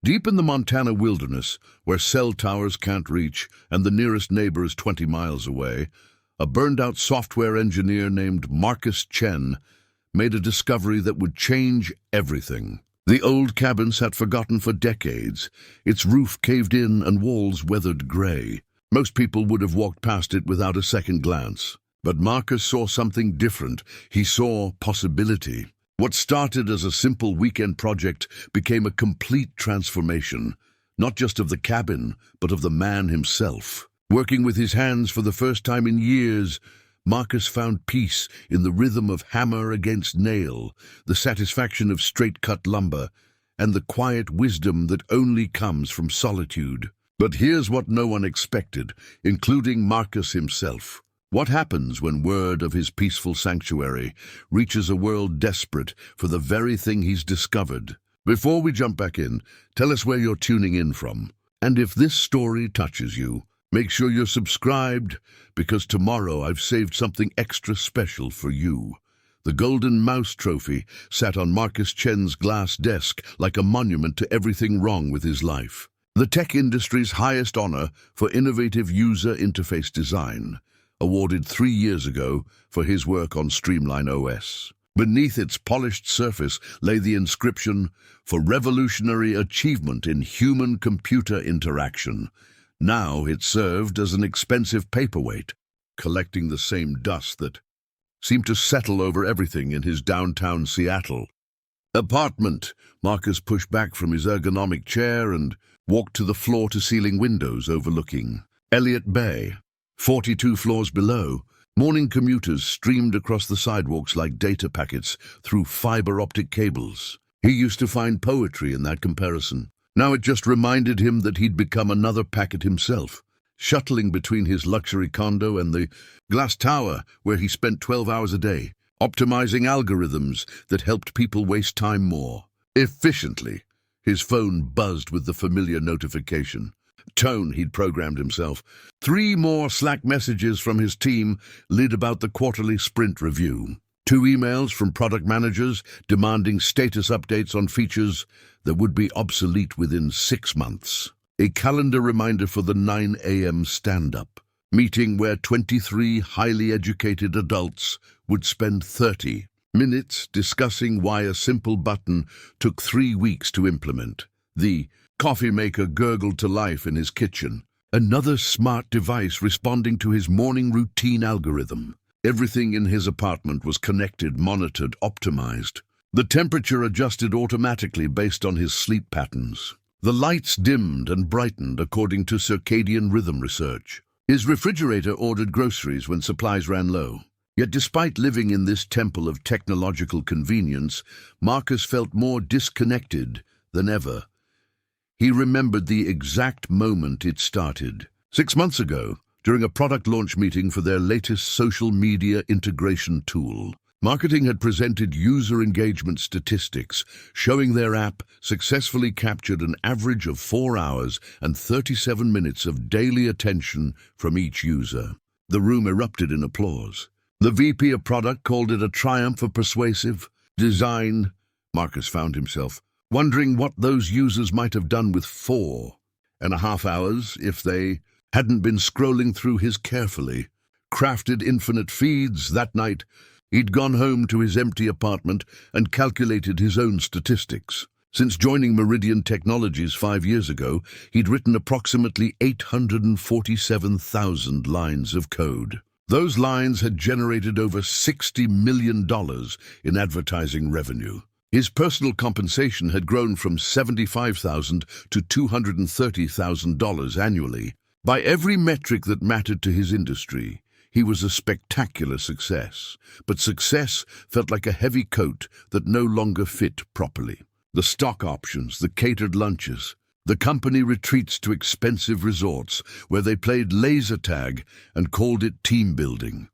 Deep in the Montana wilderness, where cell towers can't reach and the nearest neighbor is 20 miles away, a burned-out software engineer named Marcus Chen made a discovery that would change everything. The old cabin sat forgotten for decades, its roof caved in and walls weathered gray. Most people would have walked past it without a second glance. But Marcus saw something different. He saw possibility. What started as a simple weekend project became a complete transformation, not just of the cabin, but of the man himself. Working with his hands for the first time in years, Marcus found peace in the rhythm of hammer against nail, the satisfaction of straight-cut lumber, and the quiet wisdom that only comes from solitude. But here's what no one expected, including Marcus himself. What happens when word of his peaceful sanctuary reaches a world desperate for the very thing he's discovered? Before we jump back in, tell us where you're tuning in from. And if this story touches you, make sure you're subscribed, because tomorrow I've saved something extra special for you. The Golden Mouse Trophy sat on Marcus Chen's glass desk like a monument to everything wrong with his life. The tech industry's highest honor for innovative user interface design, awarded 3 years ago for his work on Streamline OS. Beneath its polished surface lay the inscription, "For revolutionary achievement in human-computer interaction." Now it served as an expensive paperweight, collecting the same dust that seemed to settle over everything in his downtown Seattle apartment. Marcus pushed back from his ergonomic chair and walked to the floor-to-ceiling windows overlooking Elliott Bay. 42 floors below, morning commuters streamed across the sidewalks like data packets through fiber-optic cables. He used to find poetry in that comparison. Now it just reminded him that he'd become another packet himself, shuttling between his luxury condo and the glass tower where he spent 12 hours a day, optimizing algorithms that helped people waste time more efficiently. His phone buzzed with the familiar notification tone he'd programmed himself. 3 more Slack messages from his team lit about the quarterly sprint review. 2 emails from product managers demanding status updates on features that would be obsolete within 6 months. A calendar reminder for the 9 a.m. stand-up meeting where 23 highly educated adults would spend 30 minutes discussing why a simple button took 3 weeks to implement. The coffee maker gurgled to life in his kitchen, another smart device responding to his morning routine algorithm. Everything in his apartment was connected, monitored, optimized. The temperature adjusted automatically based on his sleep patterns. The lights dimmed and brightened according to circadian rhythm research. His refrigerator ordered groceries when supplies ran low. Yet despite living in this temple of technological convenience, Marcus felt more disconnected than ever. He remembered the exact moment it started. 6 months ago, during a product launch meeting for their latest social media integration tool. Marketing had presented user engagement statistics, showing their app successfully captured an average of 4 hours and 37 minutes of daily attention from each user. The room erupted in applause. The VP of product called it a triumph of persuasive design. Marcus found himself wondering what those users might have done with 4.5 hours if they hadn't been scrolling through his carefully crafted infinite feeds. That night, he'd gone home to his empty apartment and calculated his own statistics. Since joining Meridian Technologies 5 years ago, he'd written approximately 847,000 lines of code. Those lines had generated over $60 million in advertising revenue. His personal compensation had grown from $75,000 to $230,000 annually. By every metric that mattered to his industry, he was a spectacular success. But success felt like a heavy coat that no longer fit properly. The stock options, the catered lunches, the company retreats to expensive resorts where they played laser tag and called it team building.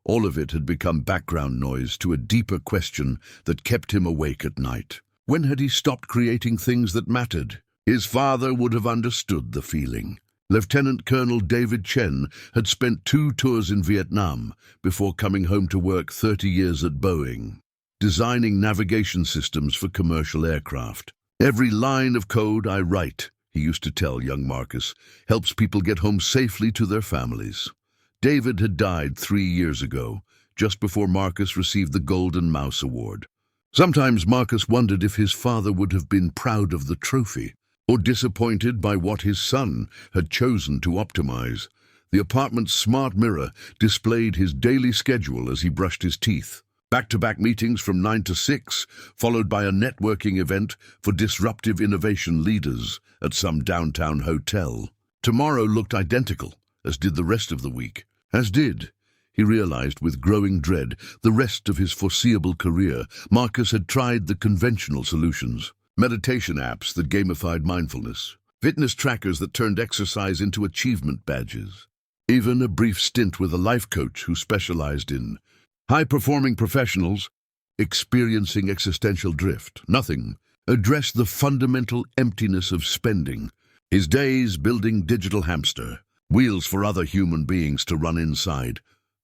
All of it had become background noise to a deeper question that kept him awake at night. When had he stopped creating things that mattered? His father would have understood the feeling. Lieutenant Colonel David Chen had spent 2 tours in Vietnam before coming home to work 30 years at Boeing, designing navigation systems for commercial aircraft. "Every line of code I write," he used to tell young Marcus, "helps people get home safely to their families." David had died 3 years ago, just before Marcus received the Golden Mouse Award. Sometimes Marcus wondered if his father would have been proud of the trophy, or disappointed by what his son had chosen to optimize. The apartment's smart mirror displayed his daily schedule as he brushed his teeth. Back-to-back meetings from 9 to 6, followed by a networking event for disruptive innovation leaders at some downtown hotel. Tomorrow looked identical, as did the rest of the week. As did, he realized with growing dread, the rest of his foreseeable career. Marcus had tried the conventional solutions. Meditation apps that gamified mindfulness. Fitness trackers that turned exercise into achievement badges. Even a brief stint with a life coach who specialized in high-performing professionals experiencing existential drift. Nothing addressed the fundamental emptiness of spending. His days building digital hamster, wheels for other human beings to run inside.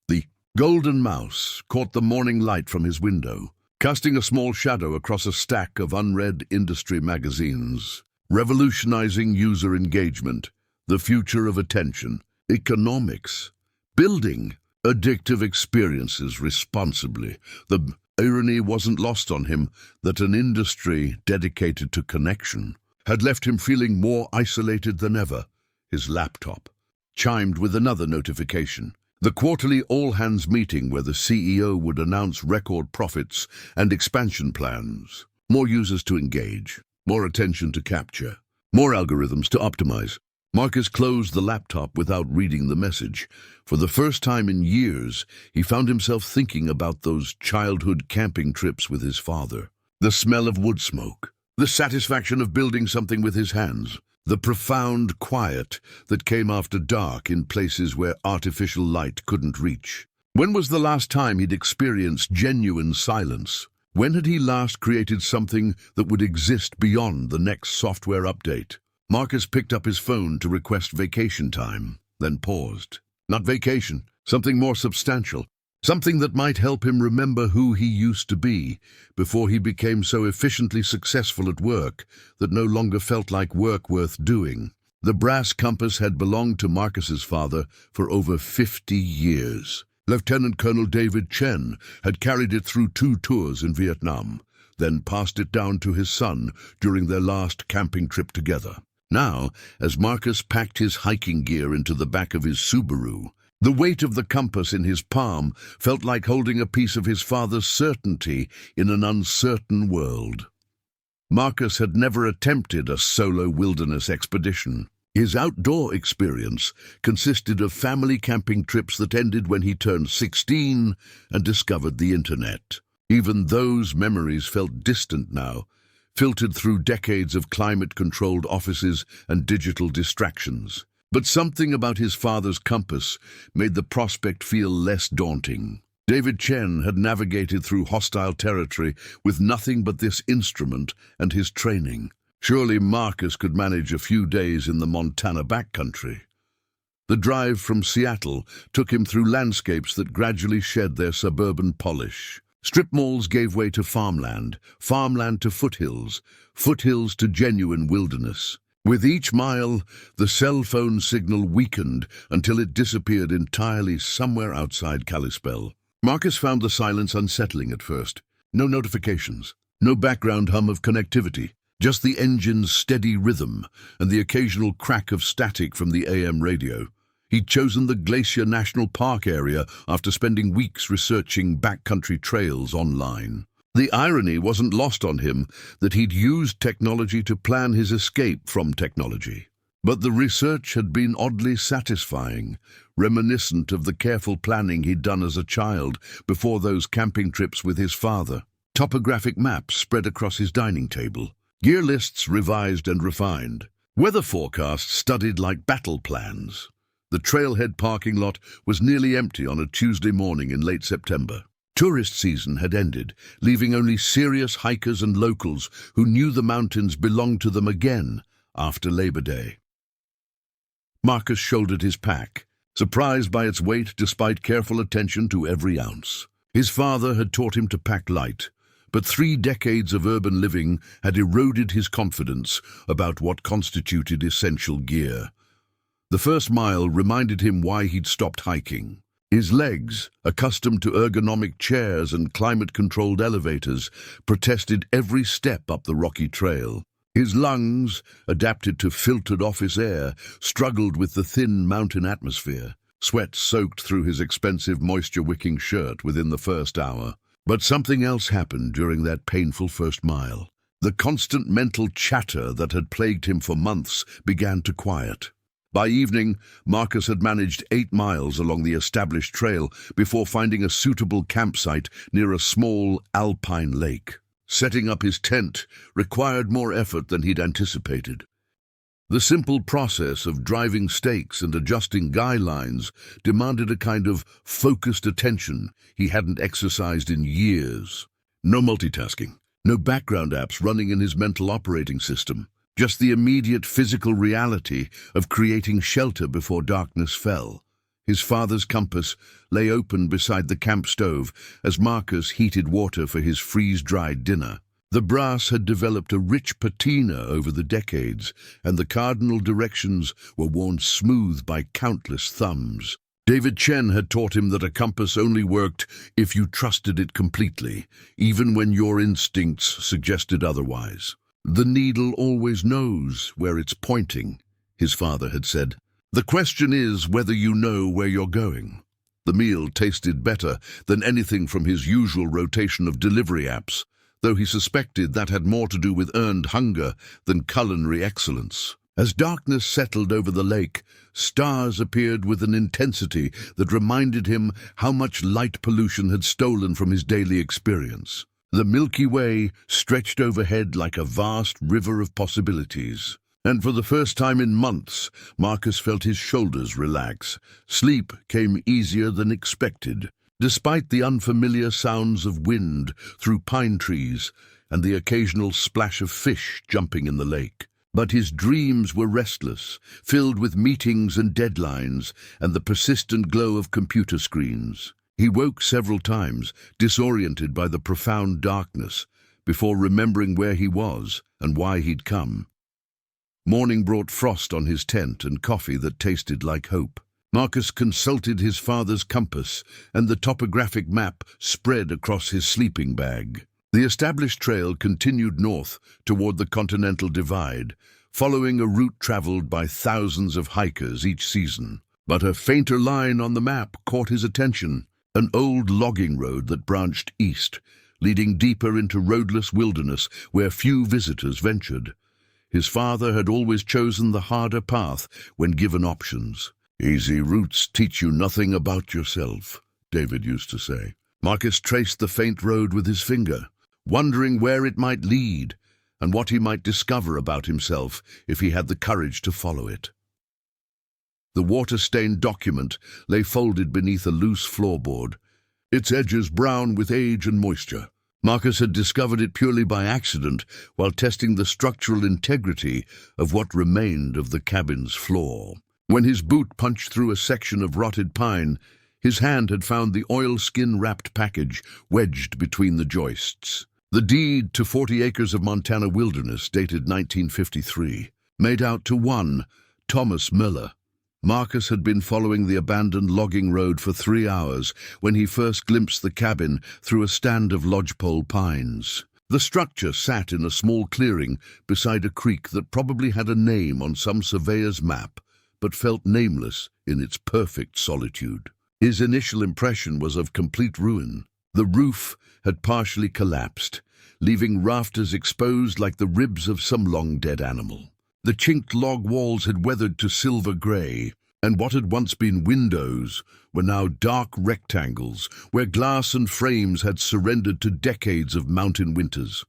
The golden mouse caught the morning light from his window, casting a small shadow across a stack of unread industry magazines. Revolutionizing user engagement, the future of attention, economics, building addictive experiences responsibly. The irony wasn't lost on him that an industry dedicated to connection had left him feeling more isolated than ever. His laptop chimed with another notification. The quarterly all-hands meeting where the CEO would announce record profits and expansion plans. More users to engage, more attention to capture, more algorithms to optimize. Marcus closed the laptop without reading the message. For the first time in years, he found himself thinking about those childhood camping trips with his father. The smell of wood smoke, the satisfaction of building something with his hands, the profound quiet that came after dark in places where artificial light couldn't reach. When was the last time he'd experienced genuine silence? When had he last created something that would exist beyond the next software update? Marcus picked up his phone to request vacation time, then paused. Not vacation, something more substantial. Something that might help him remember who he used to be before he became so efficiently successful at work that no longer felt like work worth doing. The brass compass had belonged to Marcus's father for over 50 years. Lieutenant Colonel David Chen had carried it through 2 tours in Vietnam, then passed it down to his son during their last camping trip together. Now, as Marcus packed his hiking gear into the back of his Subaru, the weight of the compass in his palm felt like holding a piece of his father's certainty in an uncertain world. Marcus had never attempted a solo wilderness expedition. His outdoor experience consisted of family camping trips that ended when he turned 16 and discovered the internet. Even those memories felt distant now, filtered through decades of climate-controlled offices and digital distractions. But something about his father's compass made the prospect feel less daunting. David Chen had navigated through hostile territory with nothing but this instrument and his training. Surely Marcus could manage a few days in the Montana backcountry. The drive from Seattle took him through landscapes that gradually shed their suburban polish. Strip malls gave way to farmland, farmland to foothills, foothills to genuine wilderness. With each mile, the cell phone signal weakened until it disappeared entirely somewhere outside Kalispell. Marcus found the silence unsettling at first. No notifications, no background hum of connectivity, just the engine's steady rhythm and the occasional crack of static from the AM radio. He'd chosen the Glacier National Park area after spending weeks researching backcountry trails online. The irony wasn't lost on him that he'd used technology to plan his escape from technology. But the research had been oddly satisfying, reminiscent of the careful planning he'd done as a child before those camping trips with his father. Topographic maps spread across his dining table, gear lists revised and refined, weather forecasts studied like battle plans. The trailhead parking lot was nearly empty on a Tuesday morning in late September. Tourist season had ended, leaving only serious hikers and locals who knew the mountains belonged to them again after Labor Day. Marcus shouldered his pack, surprised by its weight despite careful attention to every ounce. His father had taught him to pack light, But 3 decades of urban living had eroded his confidence about what constituted essential gear. The first mile reminded him why he'd stopped hiking. His legs, accustomed to ergonomic chairs and climate-controlled elevators, protested every step up the rocky trail. His lungs, adapted to filtered office air, struggled with the thin mountain atmosphere. Sweat soaked through his expensive moisture-wicking shirt within the first hour. But something else happened during that painful first mile. The constant mental chatter that had plagued him for months began to quiet. By evening, Marcus had managed 8 miles along the established trail before finding a suitable campsite near a small alpine lake. Setting up his tent required more effort than he'd anticipated. The simple process of driving stakes and adjusting guy lines demanded a kind of focused attention he hadn't exercised in years. No multitasking, no background apps running in his mental operating system. Just the immediate physical reality of creating shelter before darkness fell. His father's compass lay open beside the camp stove as Marcus heated water for his freeze-dried dinner. The brass had developed a rich patina over the decades, and the cardinal directions were worn smooth by countless thumbs. David Chen had taught him that a compass only worked if you trusted it completely, even when your instincts suggested otherwise. "The needle always knows where it's pointing," his father had said. "The question is whether you know where you're going." The meal tasted better than anything from his usual rotation of delivery apps, though he suspected that had more to do with earned hunger than culinary excellence. As darkness settled over the lake, stars appeared with an intensity that reminded him how much light pollution had stolen from his daily experience. The Milky Way stretched overhead like a vast river of possibilities. And for the first time in months, Marcus felt his shoulders relax. Sleep came easier than expected, despite the unfamiliar sounds of wind through pine trees and the occasional splash of fish jumping in the lake. But his dreams were restless, filled with meetings and deadlines and the persistent glow of computer screens. He woke several times, disoriented by the profound darkness, before remembering where he was and why he'd come. Morning brought frost on his tent and coffee that tasted like hope. Marcus consulted his father's compass, and the topographic map spread across his sleeping bag. The established trail continued north toward the Continental Divide, following a route traveled by thousands of hikers each season. But a fainter line on the map caught his attention. An old logging road that branched east, leading deeper into roadless wilderness where few visitors ventured. His father had always chosen the harder path when given options. "Easy routes teach you nothing about yourself," David used to say. Marcus traced the faint road with his finger, wondering where it might lead and what he might discover about himself if he had the courage to follow it. The water-stained document lay folded beneath a loose floorboard, its edges brown with age and moisture. Marcus had discovered it purely by accident while testing the structural integrity of what remained of the cabin's floor. When his boot punched through a section of rotted pine, his hand had found the oilskin-wrapped package wedged between the joists. The deed to 40 acres of Montana wilderness, dated 1953, made out to one Thomas Miller. Marcus had been following the abandoned logging road for 3 hours when he first glimpsed the cabin through a stand of lodgepole pines. The structure sat in a small clearing beside a creek that probably had a name on some surveyor's map, but felt nameless in its perfect solitude. His initial impression was of complete ruin. The roof had partially collapsed, leaving rafters exposed like the ribs of some long-dead animal. The chinked log walls had weathered to silver grey, and what had once been windows were now dark rectangles where glass and frames had surrendered to decades of mountain winters.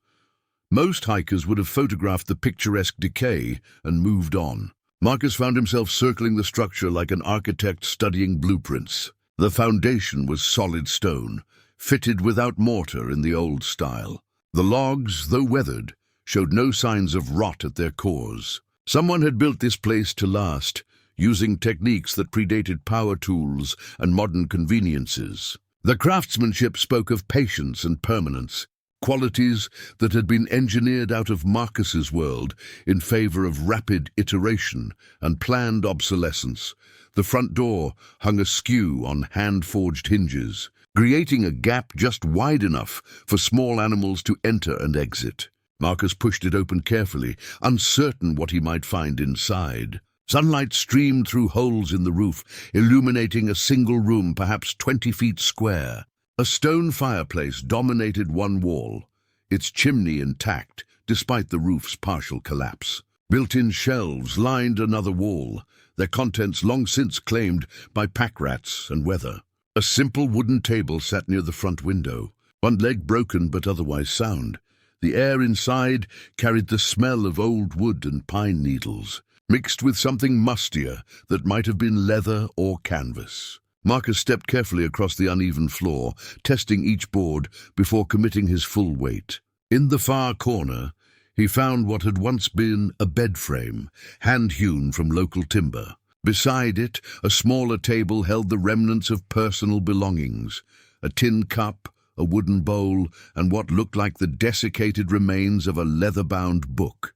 Most hikers would have photographed the picturesque decay and moved on. Marcus found himself circling the structure like an architect studying blueprints. The foundation was solid stone, fitted without mortar in the old style. The logs, though weathered, showed no signs of rot at their cores. Someone had built this place to last, using techniques that predated power tools and modern conveniences. The craftsmanship spoke of patience and permanence. qualities that had been engineered out of Marcus's world in favor of rapid iteration and planned obsolescence. The front door hung askew on hand-forged hinges, creating a gap just wide enough for small animals to enter and exit. Marcus pushed it open carefully, uncertain what he might find inside. Sunlight streamed through holes in the roof, illuminating a single room perhaps 20 feet square. A stone fireplace dominated one wall, its chimney intact despite the roof's partial collapse. Built-in shelves lined another wall, their contents long since claimed by pack rats and weather. A simple wooden table sat near the front window, one leg broken but otherwise sound. The air inside carried the smell of old wood and pine needles, mixed with something mustier that might have been leather or canvas. Marcus stepped carefully across the uneven floor, testing each board before committing his full weight. In the far corner, he found what had once been a bed frame, hand-hewn from local timber. Beside it, a smaller table held the remnants of personal belongings, a tin cup, a wooden bowl, and what looked like the desiccated remains of a leather-bound book.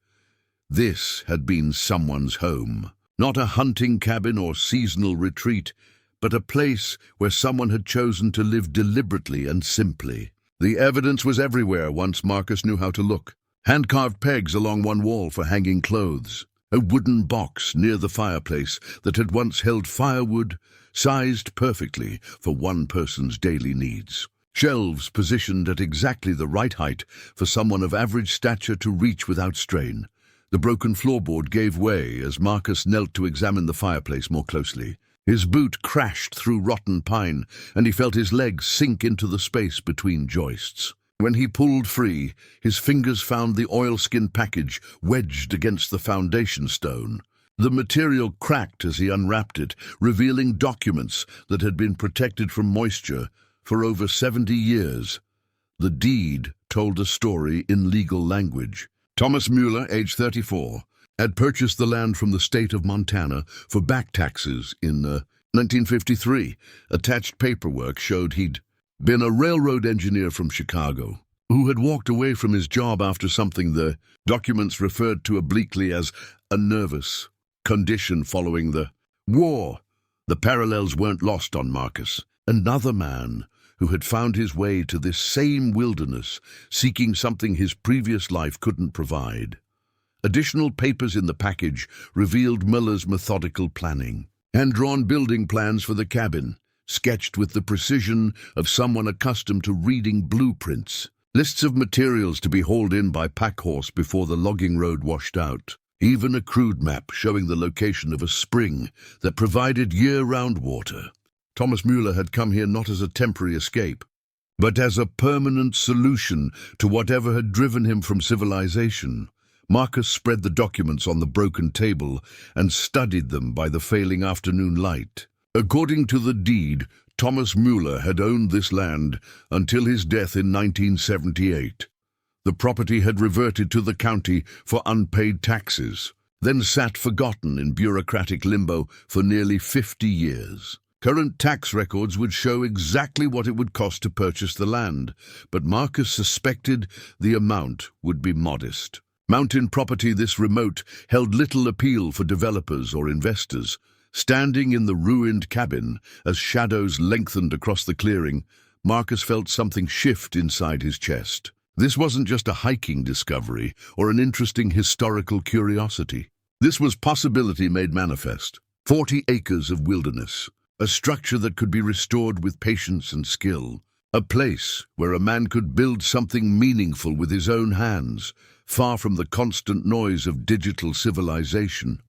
This had been someone's home, not a hunting cabin or seasonal retreat, but a place where someone had chosen to live deliberately and simply. The evidence was everywhere once Marcus knew how to look. Hand-carved pegs along one wall for hanging clothes, a wooden box near the fireplace that had once held firewood, sized perfectly for one person's daily needs. Shelves positioned at exactly the right height for someone of average stature to reach without strain. The broken floorboard gave way as Marcus knelt to examine the fireplace more closely. His boot crashed through rotten pine, and he felt his legs sink into the space between joists. When he pulled free, his fingers found the oilskin package wedged against the foundation stone. The material cracked as he unwrapped it, revealing documents that had been protected from moisture for over 70 years. The deed told a story in legal language. Thomas Mueller, age 34, had purchased the land from the state of Montana for back taxes in 1953. Attached paperwork showed he'd been a railroad engineer from Chicago, who had walked away from his job after something the documents referred to obliquely as a nervous condition following the war. The parallels weren't lost on Marcus. Another man who had found his way to this same wilderness, seeking something his previous life couldn't provide. Additional papers in the package revealed Muller's methodical planning. Hand-drawn building plans for the cabin, sketched with the precision of someone accustomed to reading blueprints. Lists of materials to be hauled in by packhorse before the logging road washed out. Even a crude map showing the location of a spring that provided year-round water. Thomas Mueller had come here not as a temporary escape, but as a permanent solution to whatever had driven him from civilization. Marcus spread the documents on the broken table and studied them by the failing afternoon light. According to the deed, Thomas Mueller had owned this land until his death in 1978. The property had reverted to the county for unpaid taxes, then sat forgotten in bureaucratic limbo for nearly 50 years. Current tax records would show exactly what it would cost to purchase the land, but Marcus suspected the amount would be modest. Mountain property this remote held little appeal for developers or investors. Standing in the ruined cabin, as shadows lengthened across the clearing, Marcus felt something shift inside his chest. This wasn't just a hiking discovery or an interesting historical curiosity. This was possibility made manifest. 40 acres of wilderness, a structure that could be restored with patience and skill. A place where a man could build something meaningful with his own hands, far from the constant noise of digital civilization.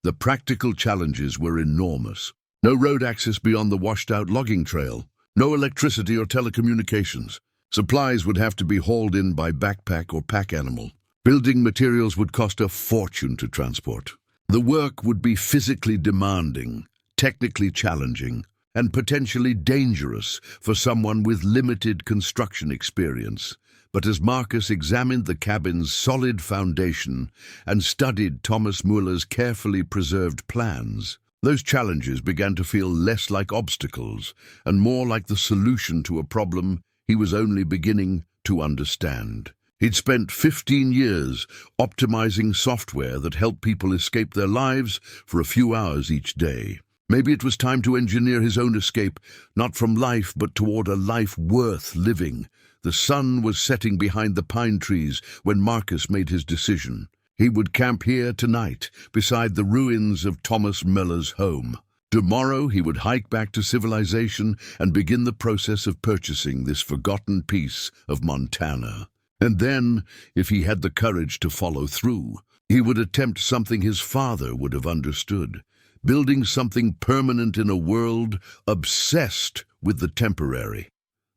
The practical challenges were enormous. No road access beyond the washed-out logging trail, no electricity or telecommunications. Supplies would have to be hauled in by backpack or pack animal. Building materials would cost a fortune to transport. The work would be physically demanding, technically challenging, and potentially dangerous for someone with limited construction experience. But as Marcus examined the cabin's solid foundation and studied Thomas Mueller's carefully preserved plans, those challenges began to feel less like obstacles and more like the solution to a problem he was only beginning to understand. He'd spent 15 years optimizing software that helped people escape their lives for a few hours each day. Maybe it was time to engineer his own escape, not from life, but toward a life worth living. The sun was setting behind the pine trees when Marcus made his decision. He would camp here tonight, beside the ruins of Thomas Muller's home. Tomorrow he would hike back to civilization and begin the process of purchasing this forgotten piece of Montana. And then, if he had the courage to follow through, he would attempt something his father would have understood, building something permanent in a world obsessed with the temporary.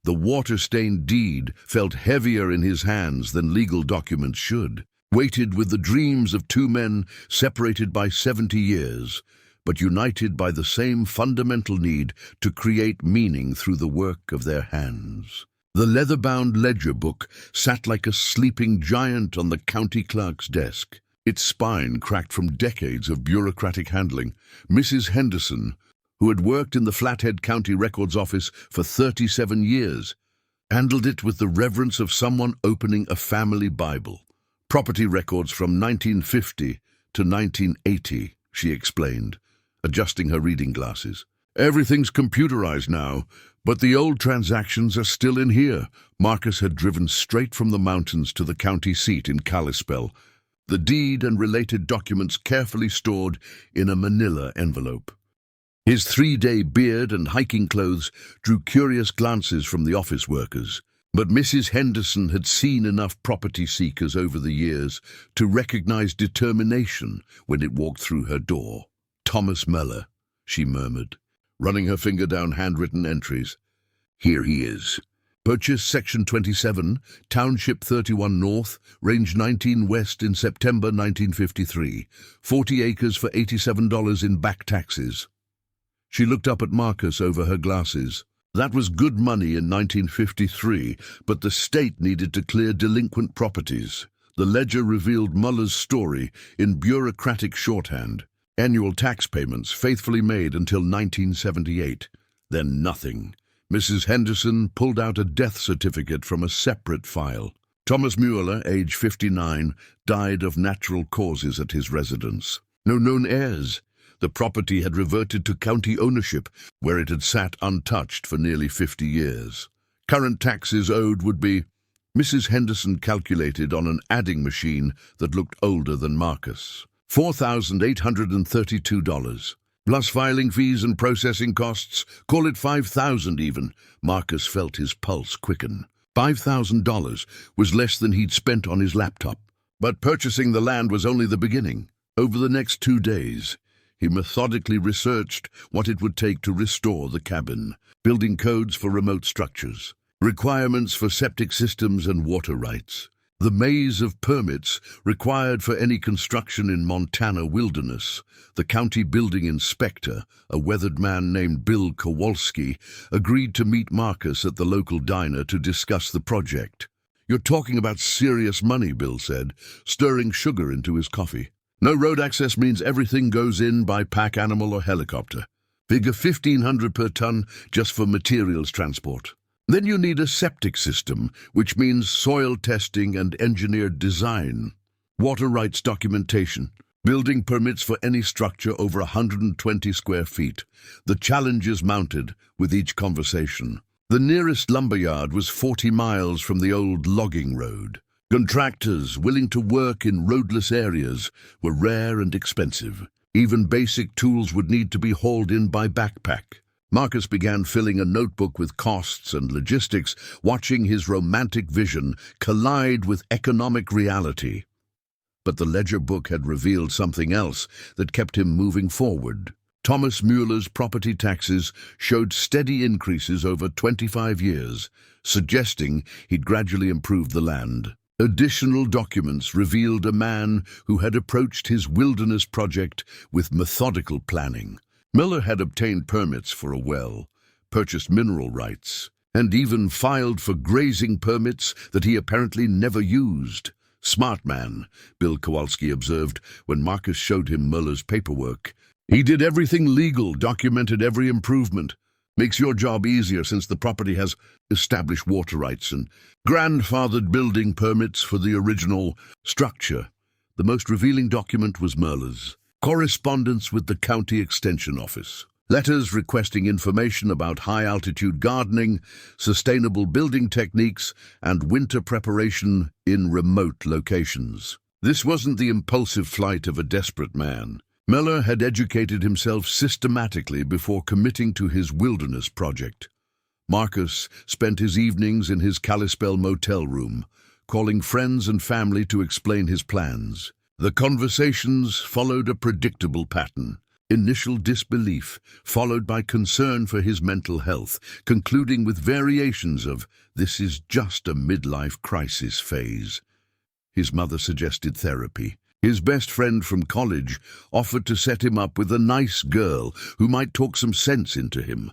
The water-stained deed felt heavier in his hands than legal documents should, weighted with the dreams of two men separated by 70 years, but united by the same fundamental need to create meaning through the work of their hands. The leather-bound ledger book sat like a sleeping giant on the county clerk's desk, its spine cracked from decades of bureaucratic handling. Mrs. Henderson, who had worked in the Flathead County Records Office for 37 years, handled it with the reverence of someone opening a family Bible. Property records from 1950 to 1980, she explained, adjusting her reading glasses. Everything's computerized now, but the old transactions are still in here. Marcus had driven straight from the mountains to the county seat in Kalispell, the deed and related documents carefully stored in a manila envelope. His 3-day beard and hiking clothes drew curious glances from the office workers, but Mrs. Henderson had seen enough property seekers over the years to recognize determination when it walked through her door. "Thomas Muller," she murmured, running her finger down handwritten entries. "Here he is. Purchase Section 27, Township 31 North, Range 19 West in September 1953. 40 acres for $87 in back taxes." She looked up at Marcus over her glasses. That was good money in 1953, but the state needed to clear delinquent properties. The ledger revealed Muller's story in bureaucratic shorthand. Annual tax payments faithfully made until 1978. Then nothing. Mrs. Henderson pulled out a death certificate from a separate file. Thomas Mueller, age 59, died of natural causes at his residence. No known heirs. The property had reverted to county ownership, where it had sat untouched for nearly 50 years. Current taxes owed would be... Mrs. Henderson calculated on an adding machine that looked older than Marcus. $4,832. Plus filing fees and processing costs, call it $5,000 even. Marcus felt his pulse quicken. $5,000 was less than he'd spent on his laptop. But purchasing the land was only the beginning. Over the next 2 days, he methodically researched what it would take to restore the cabin, building codes for remote structures, requirements for septic systems and water rights, the maze of permits required for any construction in Montana wilderness. The county building inspector, a weathered man named Bill Kowalski, agreed to meet Marcus at the local diner to discuss the project. "You're talking about serious money," Bill said, stirring sugar into his coffee. "No road access means everything goes in by pack animal or helicopter. Figure $1,500 per ton just for materials transport. Then you need a septic system, which means soil testing and engineered design, water rights documentation, building permits for any structure over 120 square feet. The challenges mounted with each conversation. The nearest lumberyard was 40 miles from the old logging road. Contractors willing to work in roadless areas were rare and expensive. Even basic tools would need to be hauled in by backpack. Marcus began filling a notebook with costs and logistics, watching his romantic vision collide with economic reality. But the ledger book had revealed something else that kept him moving forward. Thomas Mueller's property taxes showed steady increases over 25 years, suggesting he'd gradually improved the land. Additional documents revealed a man who had approached his wilderness project with methodical planning. Mueller had obtained permits for a well, purchased mineral rights, and even filed for grazing permits that he apparently never used. "Smart man," Bill Kowalski observed when Marcus showed him Mueller's paperwork. "He did everything legal, documented every improvement. Makes your job easier since the property has established water rights and grandfathered building permits for the original structure. The most revealing document was Merla's correspondence with the county extension office. Letters requesting information about high-altitude gardening, sustainable building techniques, and winter preparation in remote locations. This wasn't the impulsive flight of a desperate man. Miller had educated himself systematically before committing to his wilderness project. Marcus spent his evenings in his Kalispell motel room, calling friends and family to explain his plans. The conversations followed a predictable pattern. Initial disbelief, followed by concern for his mental health, concluding with variations of, "This is just a midlife crisis phase." His mother suggested therapy. His best friend from college offered to set him up with a nice girl who might talk some sense into him.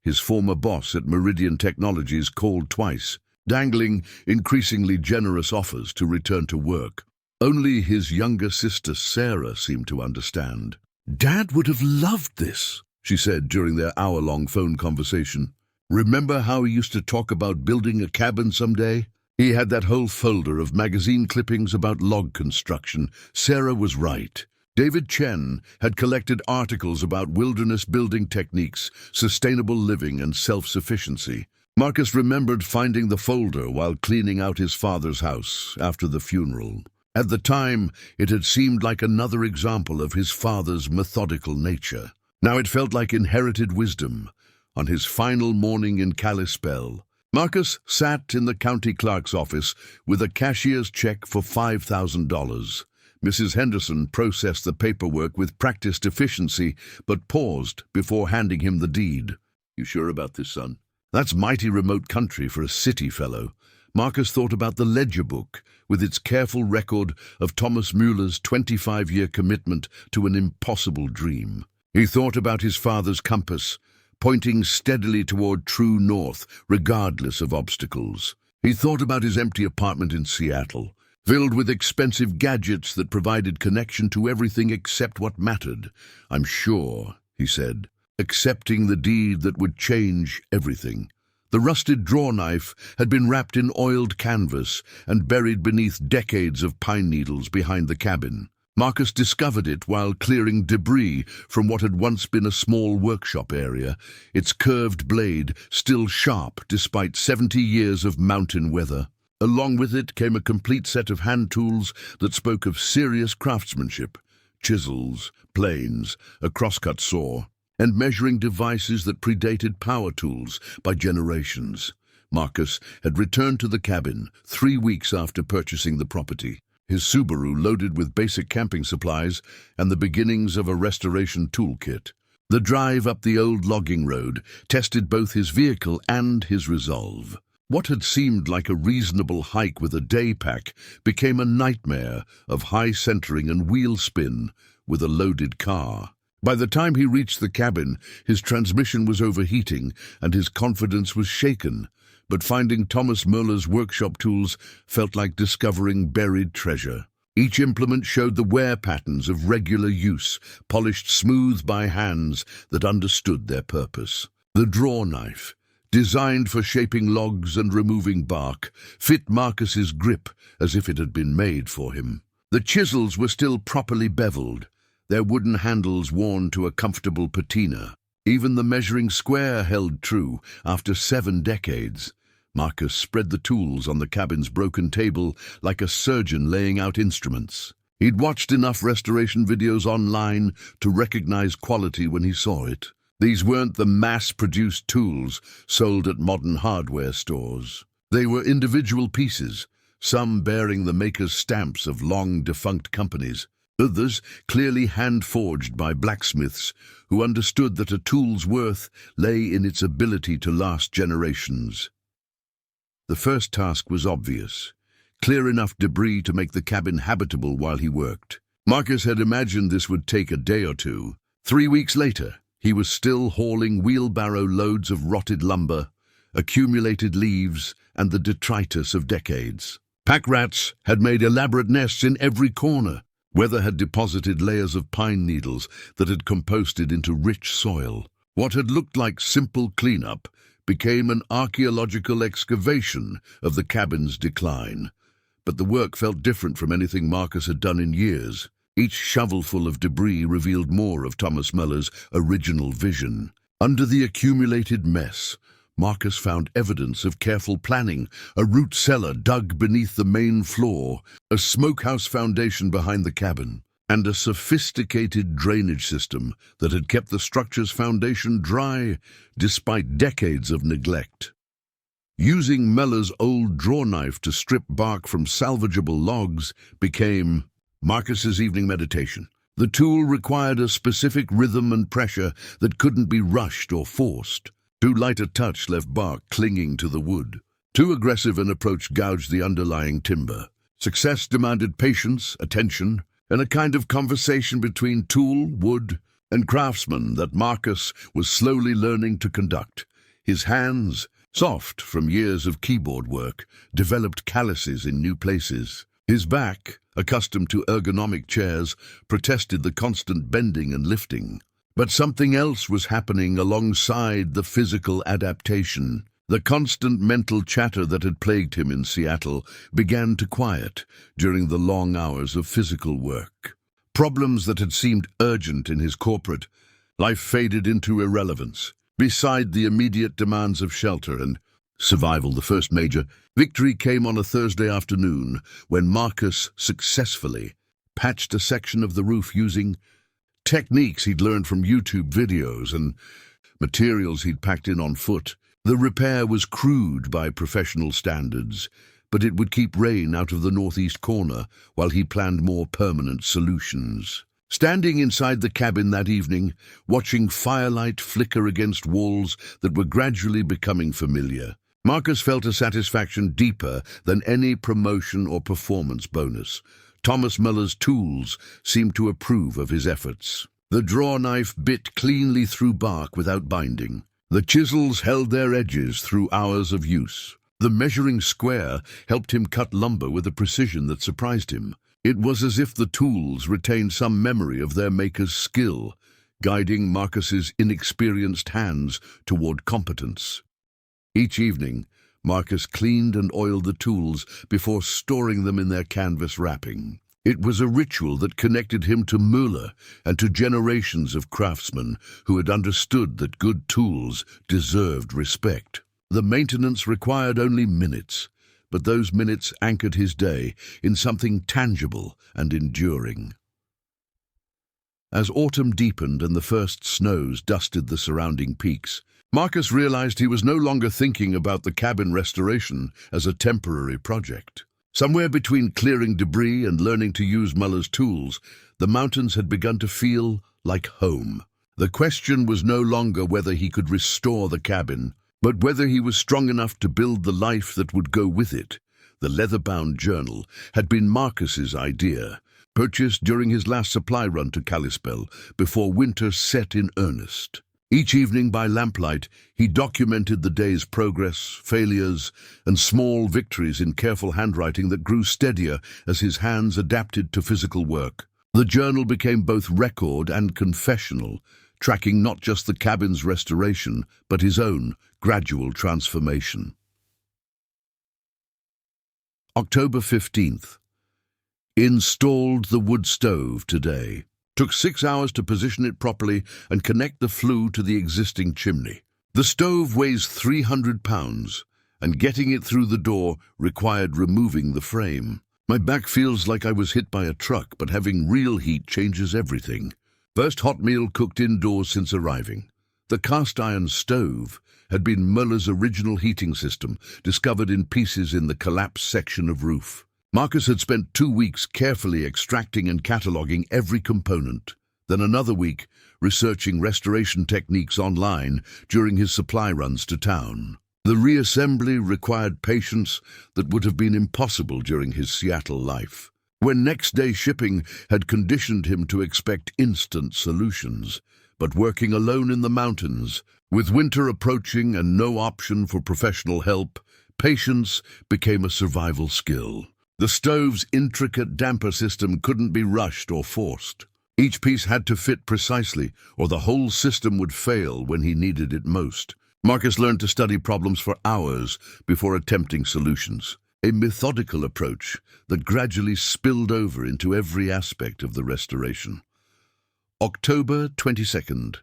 His former boss at Meridian Technologies called twice, dangling increasingly generous offers to return to work. Only his younger sister Sarah seemed to understand. "Dad would have loved this," she said during their hour-long phone conversation. "Remember how he used to talk about building a cabin someday? He had that whole folder of magazine clippings about log construction." Sarah was right. David Chen had collected articles about wilderness building techniques, sustainable living, and self-sufficiency. Marcus remembered finding the folder while cleaning out his father's house after the funeral. At the time, it had seemed like another example of his father's methodical nature. Now it felt like inherited wisdom. On his final morning in Kalispell, Marcus sat in the county clerk's office with a cashier's check for $5,000. Mrs. Henderson processed the paperwork with practiced efficiency, but paused before handing him the deed. "You sure about this, son? That's mighty remote country for a city fellow." Marcus thought about the ledger book, with its careful record of Thomas Mueller's 25-year commitment to an impossible dream. He thought about his father's compass, pointing steadily toward true north, regardless of obstacles. He thought about his empty apartment in Seattle, filled with expensive gadgets that provided connection to everything except what mattered. "I'm sure," he said, accepting the deed that would change everything. The rusted draw knife had been wrapped in oiled canvas and buried beneath decades of pine needles behind the cabin. Marcus discovered it while clearing debris from what had once been a small workshop area, its curved blade still sharp despite 70 years of mountain weather. Along with it came a complete set of hand tools that spoke of serious craftsmanship: chisels, planes, a crosscut saw, and measuring devices that predated power tools by generations. Marcus had returned to the cabin 3 weeks after purchasing the property, his Subaru loaded with basic camping supplies and the beginnings of a restoration toolkit. The drive up the old logging road tested both his vehicle and his resolve. What had seemed like a reasonable hike with a day pack became a nightmare of high centering and wheel spin with a loaded car. By the time he reached the cabin, his transmission was overheating and his confidence was shaken, but finding Thomas Mueller's workshop tools felt like discovering buried treasure. Each implement showed the wear patterns of regular use, polished smooth by hands that understood their purpose. The draw knife, designed for shaping logs and removing bark, fit Marcus's grip as if it had been made for him. The chisels were still properly beveled, their wooden handles worn to a comfortable patina. Even the measuring square held true after 7 decades. Marcus spread the tools on the cabin's broken table like a surgeon laying out instruments. He'd watched enough restoration videos online to recognize quality when he saw it. These weren't the mass-produced tools sold at modern hardware stores. They were individual pieces, some bearing the maker's stamps of long-defunct companies. Others clearly hand-forged by blacksmiths who understood that a tool's worth lay in its ability to last generations. The first task was obvious: clear enough debris to make the cabin habitable while he worked. Marcus had imagined this would take a day or two. 3 weeks later, he was still hauling wheelbarrow loads of rotted lumber, accumulated leaves, and the detritus of decades. Pack rats had made elaborate nests in every corner. Weather had deposited layers of pine needles that had composted into rich soil. What had looked like simple cleanup became an archaeological excavation of the cabin's decline. But the work felt different from anything Marcus had done in years. Each shovelful of debris revealed more of Thomas Muller's original vision. Under the accumulated mess, Marcus found evidence of careful planning: a root cellar dug beneath the main floor, a smokehouse foundation behind the cabin, and a sophisticated drainage system that had kept the structure's foundation dry despite decades of neglect. Using Muller's old draw knife to strip bark from salvageable logs became Marcus's evening meditation. The tool required a specific rhythm and pressure that couldn't be rushed or forced. Too light a touch left bark clinging to the wood. Too aggressive an approach gouged the underlying timber. Success demanded patience, attention, and a kind of conversation between tool, wood, and craftsman that Marcus was slowly learning to conduct. His hands, soft from years of keyboard work, developed calluses in new places. His back, accustomed to ergonomic chairs, protested the constant bending and lifting. But something else was happening alongside the physical adaptation. The constant mental chatter that had plagued him in Seattle began to quiet during the long hours of physical work. Problems that had seemed urgent in his corporate life faded into irrelevance. Beside the immediate demands of shelter and survival, the first major victory came on a Thursday afternoon when Marcus successfully patched a section of the roof using techniques he'd learned from YouTube videos and materials he'd packed in on foot. The repair was crude by professional standards, but it would keep rain out of the northeast corner while he planned more permanent solutions. Standing inside the cabin that evening, watching firelight flicker against walls that were gradually becoming familiar, Marcus felt a satisfaction deeper than any promotion or performance bonus. Thomas Muller's tools seemed to approve of his efforts. The draw knife bit cleanly through bark without binding. The chisels held their edges through hours of use. The measuring square helped him cut lumber with a precision that surprised him. It was as if the tools retained some memory of their maker's skill, guiding Marcus's inexperienced hands toward competence. Each evening, Marcus cleaned and oiled the tools before storing them in their canvas wrapping. It was a ritual that connected him to Muller and to generations of craftsmen who had understood that good tools deserved respect. The maintenance required only minutes, but those minutes anchored his day in something tangible and enduring. As autumn deepened and the first snows dusted the surrounding peaks, Marcus realized he was no longer thinking about the cabin restoration as a temporary project. Somewhere between clearing debris and learning to use Muller's tools, the mountains had begun to feel like home. The question was no longer whether he could restore the cabin, but whether he was strong enough to build the life that would go with it. The leather-bound journal had been Marcus's idea, purchased during his last supply run to Kalispell before winter set in earnest. Each evening by lamplight, he documented the day's progress, failures, and small victories in careful handwriting that grew steadier as his hands adapted to physical work. The journal became both record and confessional, tracking not just the cabin's restoration, but his own gradual transformation. October 15th. Installed the wood stove today. Took 6 hours to position it properly and connect the flue to the existing chimney. The stove weighs 300 pounds, and getting it through the door required removing the frame. My back feels like I was hit by a truck, but having real heat changes everything. First hot meal cooked indoors since arriving. The cast-iron stove had been Muller's original heating system, discovered in pieces in the collapsed section of roof. Marcus had spent 2 weeks carefully extracting and cataloguing every component, then another week researching restoration techniques online during his supply runs to town. The reassembly required patience that would have been impossible during his Seattle life, when next-day shipping had conditioned him to expect instant solutions. But working alone in the mountains, with winter approaching and no option for professional help, patience became a survival skill. The stove's intricate damper system couldn't be rushed or forced. Each piece had to fit precisely, or the whole system would fail when he needed it most. Marcus learned to study problems for hours before attempting solutions, a methodical approach that gradually spilled over into every aspect of the restoration. October 22nd.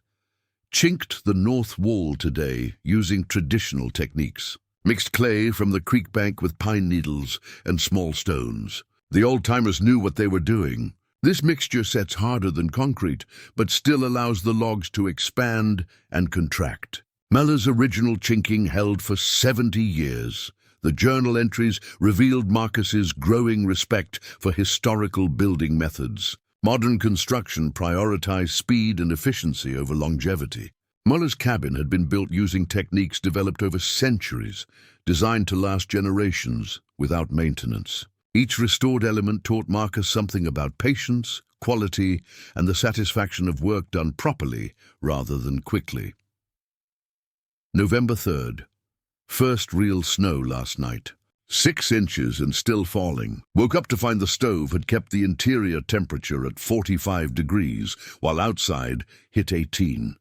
Chinked the north wall today using traditional techniques. Mixed clay from the creek bank with pine needles and small stones. The old-timers knew what they were doing. This mixture sets harder than concrete, but still allows the logs to expand and contract. Mellor's original chinking held for 70 years. The journal entries revealed Marcus's growing respect for historical building methods. Modern construction prioritized speed and efficiency over longevity. Muller's cabin had been built using techniques developed over centuries, designed to last generations without maintenance. Each restored element taught Marcus something about patience, quality, and the satisfaction of work done properly rather than quickly. November 3rd. First real snow last night. 6 inches and still falling. Woke up to find the stove had kept the interior temperature at 45 degrees, while outside hit 18.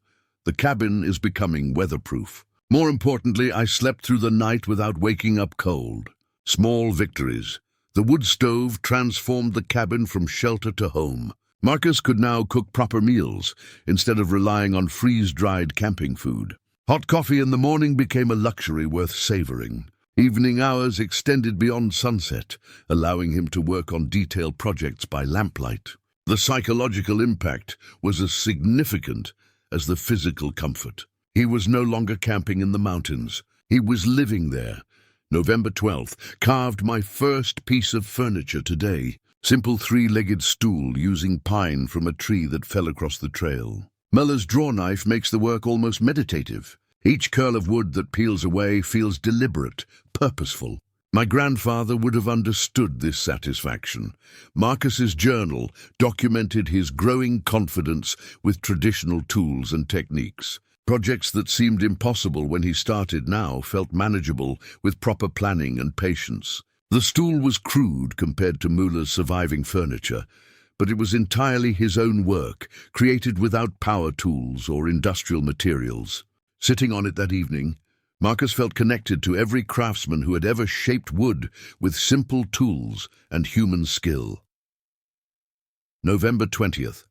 The cabin is becoming weatherproof. More importantly, I slept through the night without waking up cold. Small victories. The wood stove transformed the cabin from shelter to home. Marcus could now cook proper meals instead of relying on freeze-dried camping food. Hot coffee in the morning became a luxury worth savoring. Evening hours extended beyond sunset, allowing him to work on detailed projects by lamplight. The psychological impact was as significant as the physical comfort. He was no longer camping in the mountains. He was living there. November 12th, carved my first piece of furniture today. Simple 3-legged stool using pine from a tree that fell across the trail. Mellor's draw knife makes the work almost meditative. Each curl of wood that peels away feels deliberate, purposeful. My grandfather would have understood this satisfaction. Marcus's journal documented his growing confidence with traditional tools and techniques. Projects that seemed impossible when he started now felt manageable with proper planning and patience. The stool was crude compared to Muller's surviving furniture, but it was entirely his own work, created without power tools or industrial materials. Sitting on it that evening, Marcus felt connected to every craftsman who had ever shaped wood with simple tools and human skill. November 20th.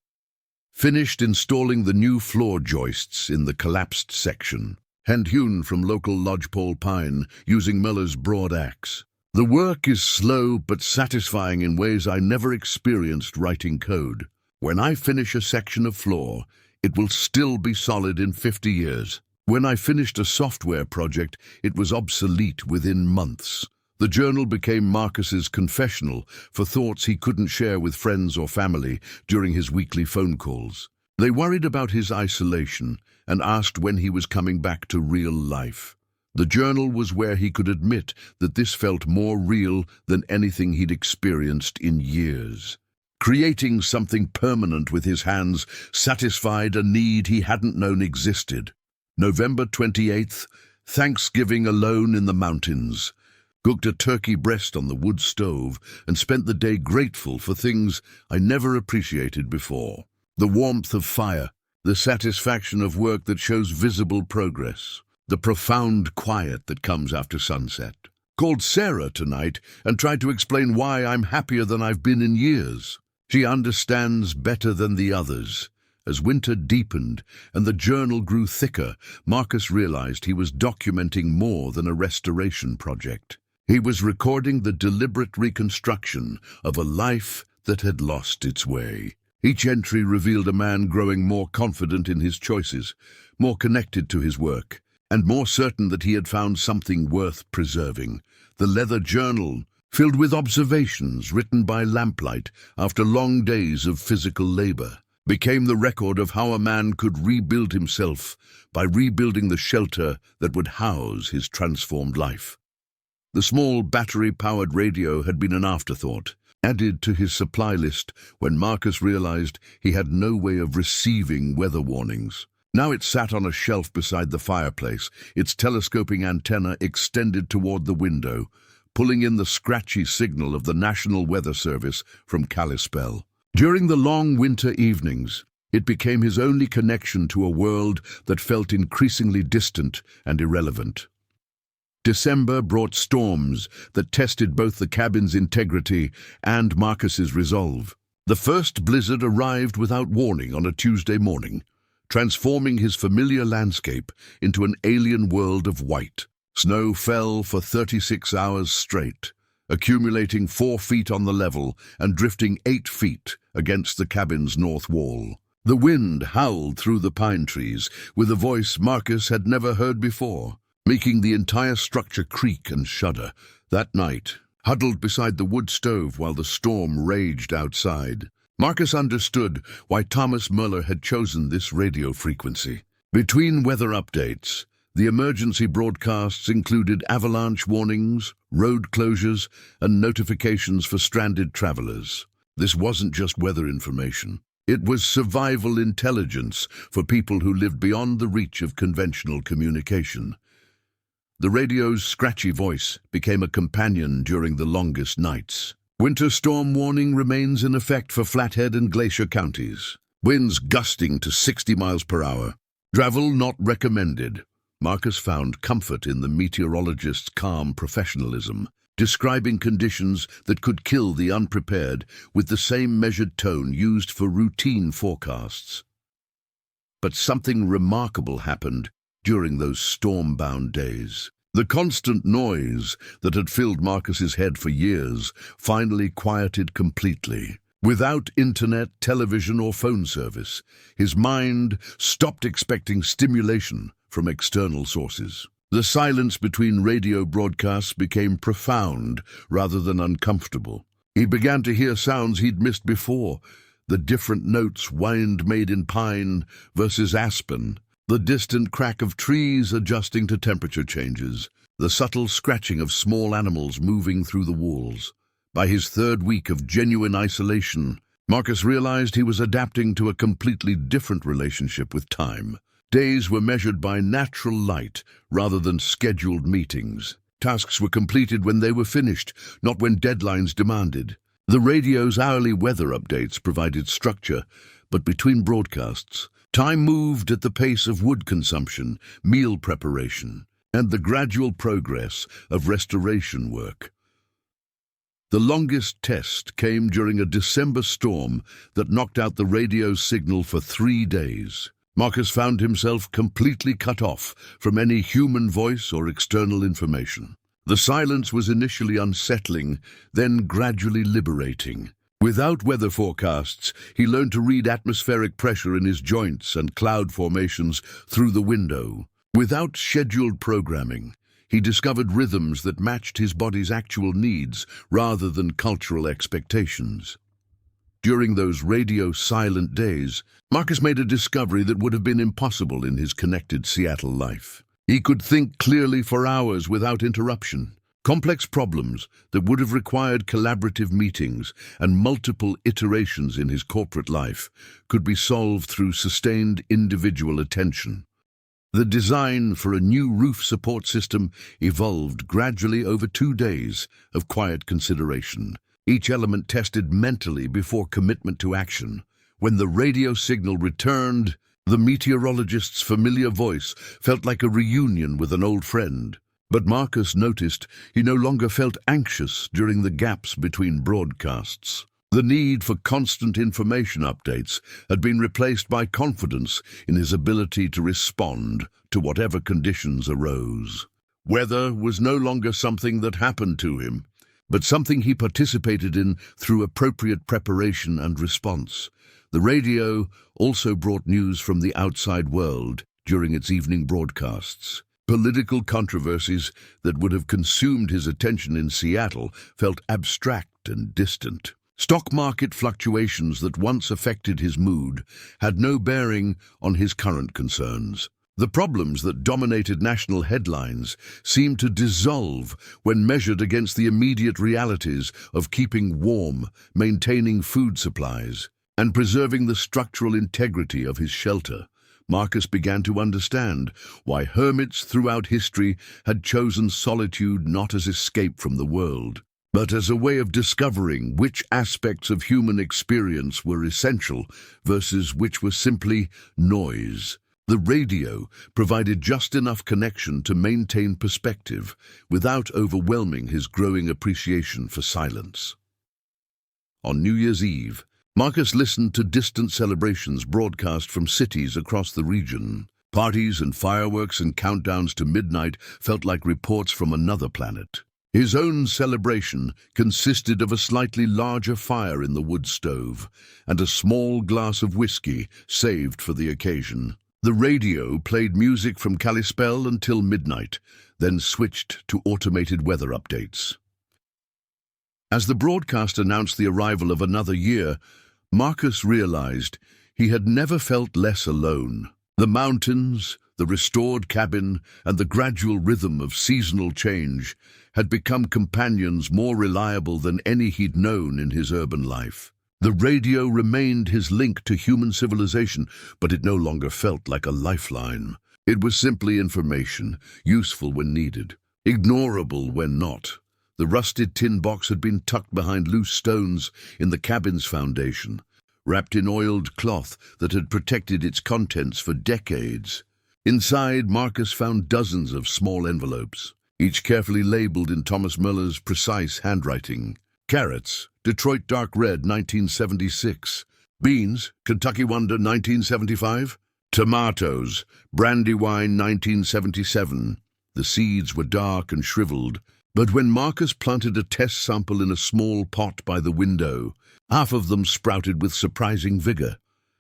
Finished installing the new floor joists in the collapsed section, hand-hewn from local lodgepole pine using Muller's broad axe. The work is slow but satisfying in ways I never experienced writing code. When I finish a section of floor, it will still be solid in 50 years. When I finished a software project, it was obsolete within months. The journal became Marcus's confessional for thoughts he couldn't share with friends or family during his weekly phone calls. They worried about his isolation and asked when he was coming back to real life. The journal was where he could admit that this felt more real than anything he'd experienced in years. Creating something permanent with his hands satisfied a need he hadn't known existed. November 28th, Thanksgiving alone in the mountains. Cooked a turkey breast on the wood stove and spent the day grateful for things I never appreciated before. The warmth of fire, the satisfaction of work that shows visible progress, the profound quiet that comes after sunset. Called Sarah tonight and tried to explain why I'm happier than I've been in years. She understands better than the others. As winter deepened and the journal grew thicker, Marcus realized he was documenting more than a restoration project. He was recording the deliberate reconstruction of a life that had lost its way. Each entry revealed a man growing more confident in his choices, more connected to his work, and more certain that he had found something worth preserving. The leather journal, filled with observations written by lamplight after long days of physical labor, became the record of how a man could rebuild himself by rebuilding the shelter that would house his transformed life. The small battery-powered radio had been an afterthought, added to his supply list when Marcus realized he had no way of receiving weather warnings. Now it sat on a shelf beside the fireplace, its telescoping antenna extended toward the window, pulling in the scratchy signal of the National Weather Service from Kalispell. During the long winter evenings, it became his only connection to a world that felt increasingly distant and irrelevant. December brought storms that tested both the cabin's integrity and Marcus's resolve. The first blizzard arrived without warning on a Tuesday morning, transforming his familiar landscape into an alien world of white. Snow fell for 36 hours straight, accumulating 4 feet on the level and drifting 8 feet against the cabin's north wall. The wind howled through the pine trees with a voice Marcus had never heard before, making the entire structure creak and shudder. That night, huddled beside the wood stove while the storm raged outside, Marcus understood why Thomas Muller had chosen this radio frequency. Between weather updates, the emergency broadcasts included avalanche warnings, road closures, and notifications for stranded travelers. This wasn't just weather information. It was survival intelligence for people who lived beyond the reach of conventional communication. The radio's scratchy voice became a companion during the longest nights. Winter storm warning remains in effect for Flathead and Glacier counties. Winds gusting to 60 miles per hour. Travel not recommended. Marcus found comfort in the meteorologist's calm professionalism, describing conditions that could kill the unprepared with the same measured tone used for routine forecasts. But something remarkable happened during those storm-bound days. The constant noise that had filled Marcus's head for years finally quieted completely. Without internet, television, or phone service, his mind stopped expecting stimulation from external sources. The silence between radio broadcasts became profound rather than uncomfortable. He began to hear sounds he'd missed before, the different notes wind made in pine versus aspen, the distant crack of trees adjusting to temperature changes, the subtle scratching of small animals moving through the walls. By his third week of genuine isolation, Marcus realized he was adapting to a completely different relationship with time. Days were measured by natural light rather than scheduled meetings. Tasks were completed when they were finished, not when deadlines demanded. The radio's hourly weather updates provided structure, but between broadcasts, time moved at the pace of wood consumption, meal preparation, and the gradual progress of restoration work. The longest test came during a December storm that knocked out the radio's signal for 3 days. Marcus found himself completely cut off from any human voice or external information. The silence was initially unsettling, then gradually liberating. Without weather forecasts, he learned to read atmospheric pressure in his joints and cloud formations through the window. Without scheduled programming, he discovered rhythms that matched his body's actual needs rather than cultural expectations. During those radio-silent days, Marcus made a discovery that would have been impossible in his connected Seattle life. He could think clearly for hours without interruption. Complex problems that would have required collaborative meetings and multiple iterations in his corporate life could be solved through sustained individual attention. The design for a new roof support system evolved gradually over 2 days of quiet consideration, each element tested mentally before commitment to action. When the radio signal returned, the meteorologist's familiar voice felt like a reunion with an old friend. But Marcus noticed he no longer felt anxious during the gaps between broadcasts. The need for constant information updates had been replaced by confidence in his ability to respond to whatever conditions arose. Weather was no longer something that happened to him, but something he participated in through appropriate preparation and response. The radio also brought news from the outside world during its evening broadcasts. Political controversies that would have consumed his attention in Seattle felt abstract and distant. Stock market fluctuations that once affected his mood had no bearing on his current concerns. The problems that dominated national headlines seemed to dissolve when measured against the immediate realities of keeping warm, maintaining food supplies, and preserving the structural integrity of his shelter. Marcus began to understand why hermits throughout history had chosen solitude not as escape from the world, but as a way of discovering which aspects of human experience were essential versus which were simply noise. The radio provided just enough connection to maintain perspective without overwhelming his growing appreciation for silence. On New Year's Eve, Marcus listened to distant celebrations broadcast from cities across the region. Parties and fireworks and countdowns to midnight felt like reports from another planet. His own celebration consisted of a slightly larger fire in the wood stove and a small glass of whiskey saved for the occasion. The radio played music from Kalispell until midnight, then switched to automated weather updates. As the broadcast announced the arrival of another year, Marcus realized he had never felt less alone. The mountains, the restored cabin, and the gradual rhythm of seasonal change had become companions more reliable than any he'd known in his urban life. The radio remained his link to human civilization, but it no longer felt like a lifeline. It was simply information, useful when needed, ignorable when not. The rusted tin box had been tucked behind loose stones in the cabin's foundation, wrapped in oiled cloth that had protected its contents for decades. Inside, Marcus found dozens of small envelopes, each carefully labeled in Thomas Muller's precise handwriting. Carrots, Detroit Dark Red, 1976. Beans, Kentucky Wonder, 1975. Tomatoes, Brandywine, 1977. The seeds were dark and shriveled, but when Marcus planted a test sample in a small pot by the window, half of them sprouted with surprising vigor.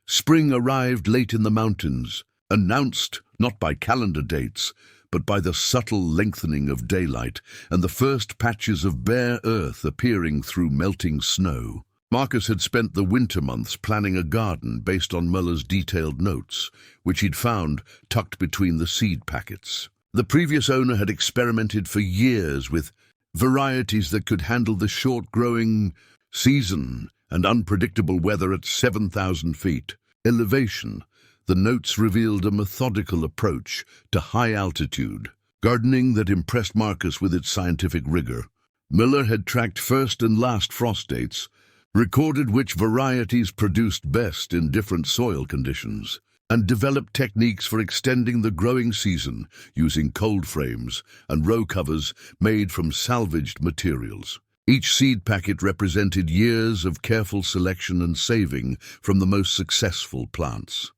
Spring arrived late in the mountains, announced not by calendar dates, but by the subtle lengthening of daylight and the first patches of bare earth appearing through melting snow. Marcus had spent the winter months planning a garden based on Muller's detailed notes, which he'd found tucked between the seed packets. The previous owner had experimented for years with varieties that could handle the short-growing season and unpredictable weather at 7,000 feet elevation. The notes revealed a methodical approach to high altitude, gardening that impressed Marcus with its scientific rigor. Muller had tracked first and last frost dates, recorded which varieties produced best in different soil conditions, and developed techniques for extending the growing season using cold frames and row covers made from salvaged materials. Each seed packet represented years of careful selection and saving from the most successful plants.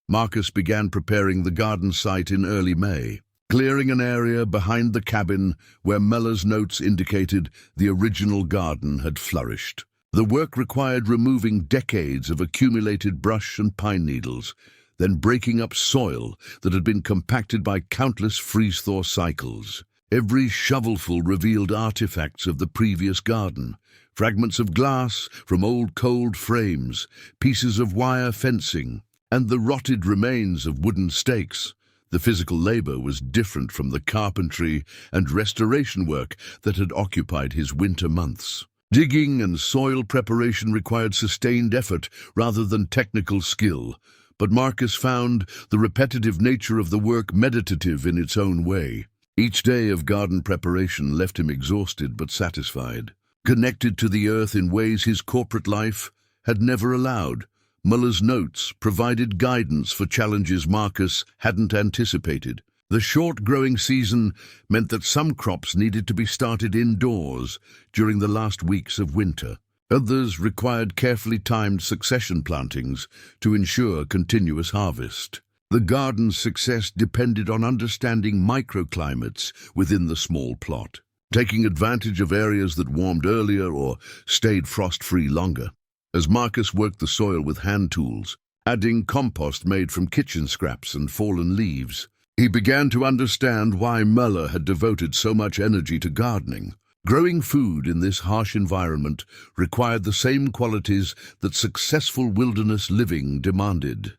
Marcus began preparing the garden site in early May, clearing an area behind the cabin where Muller's notes indicated the original garden had flourished. The work required removing decades of accumulated brush and pine needles, then breaking up soil that had been compacted by countless freeze-thaw cycles. Every shovelful revealed artifacts of the previous garden, fragments of glass from old cold frames, pieces of wire fencing, and the rotted remains of wooden stakes. The physical labor was different from the carpentry and restoration work that had occupied his winter months. Digging and soil preparation required sustained effort rather than technical skill, but Marcus found the repetitive nature of the work meditative in its own way. Each day of garden preparation left him exhausted but satisfied, connected to the earth in ways his corporate life had never allowed. Muller's notes provided guidance for challenges Marcus hadn't anticipated. The short growing season meant that some crops needed to be started indoors during the last weeks of winter. Others required carefully timed succession plantings to ensure continuous harvest. The garden's success depended on understanding microclimates within the small plot, taking advantage of areas that warmed earlier or stayed frost-free longer. As Marcus worked the soil with hand tools, adding compost made from kitchen scraps and fallen leaves, he began to understand why Muller had devoted so much energy to gardening. Growing food in this harsh environment required the same qualities that successful wilderness living demanded: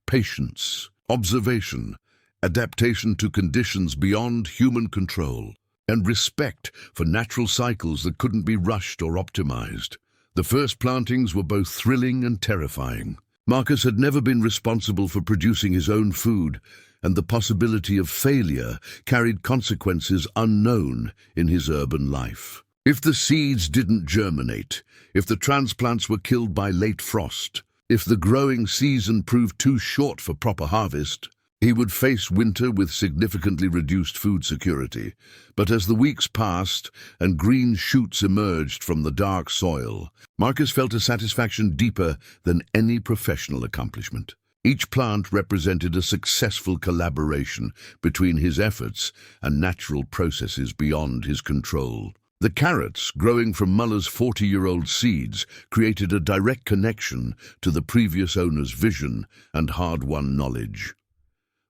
patience, observation, adaptation to conditions beyond human control, and respect for natural cycles that couldn't be rushed or optimized. The first plantings were both thrilling and terrifying. Marcus had never been responsible for producing his own food, and the possibility of failure carried consequences unknown in his urban life. If the seeds didn't germinate, if the transplants were killed by late frost, if the growing season proved too short for proper harvest, he would face winter with significantly reduced food security. But as the weeks passed and green shoots emerged from the dark soil, Marcus felt a satisfaction deeper than any professional accomplishment. Each plant represented a successful collaboration between his efforts and natural processes beyond his control. The carrots, growing from Muller's 40-year-old seeds, created a direct connection to the previous owner's vision and hard-won knowledge.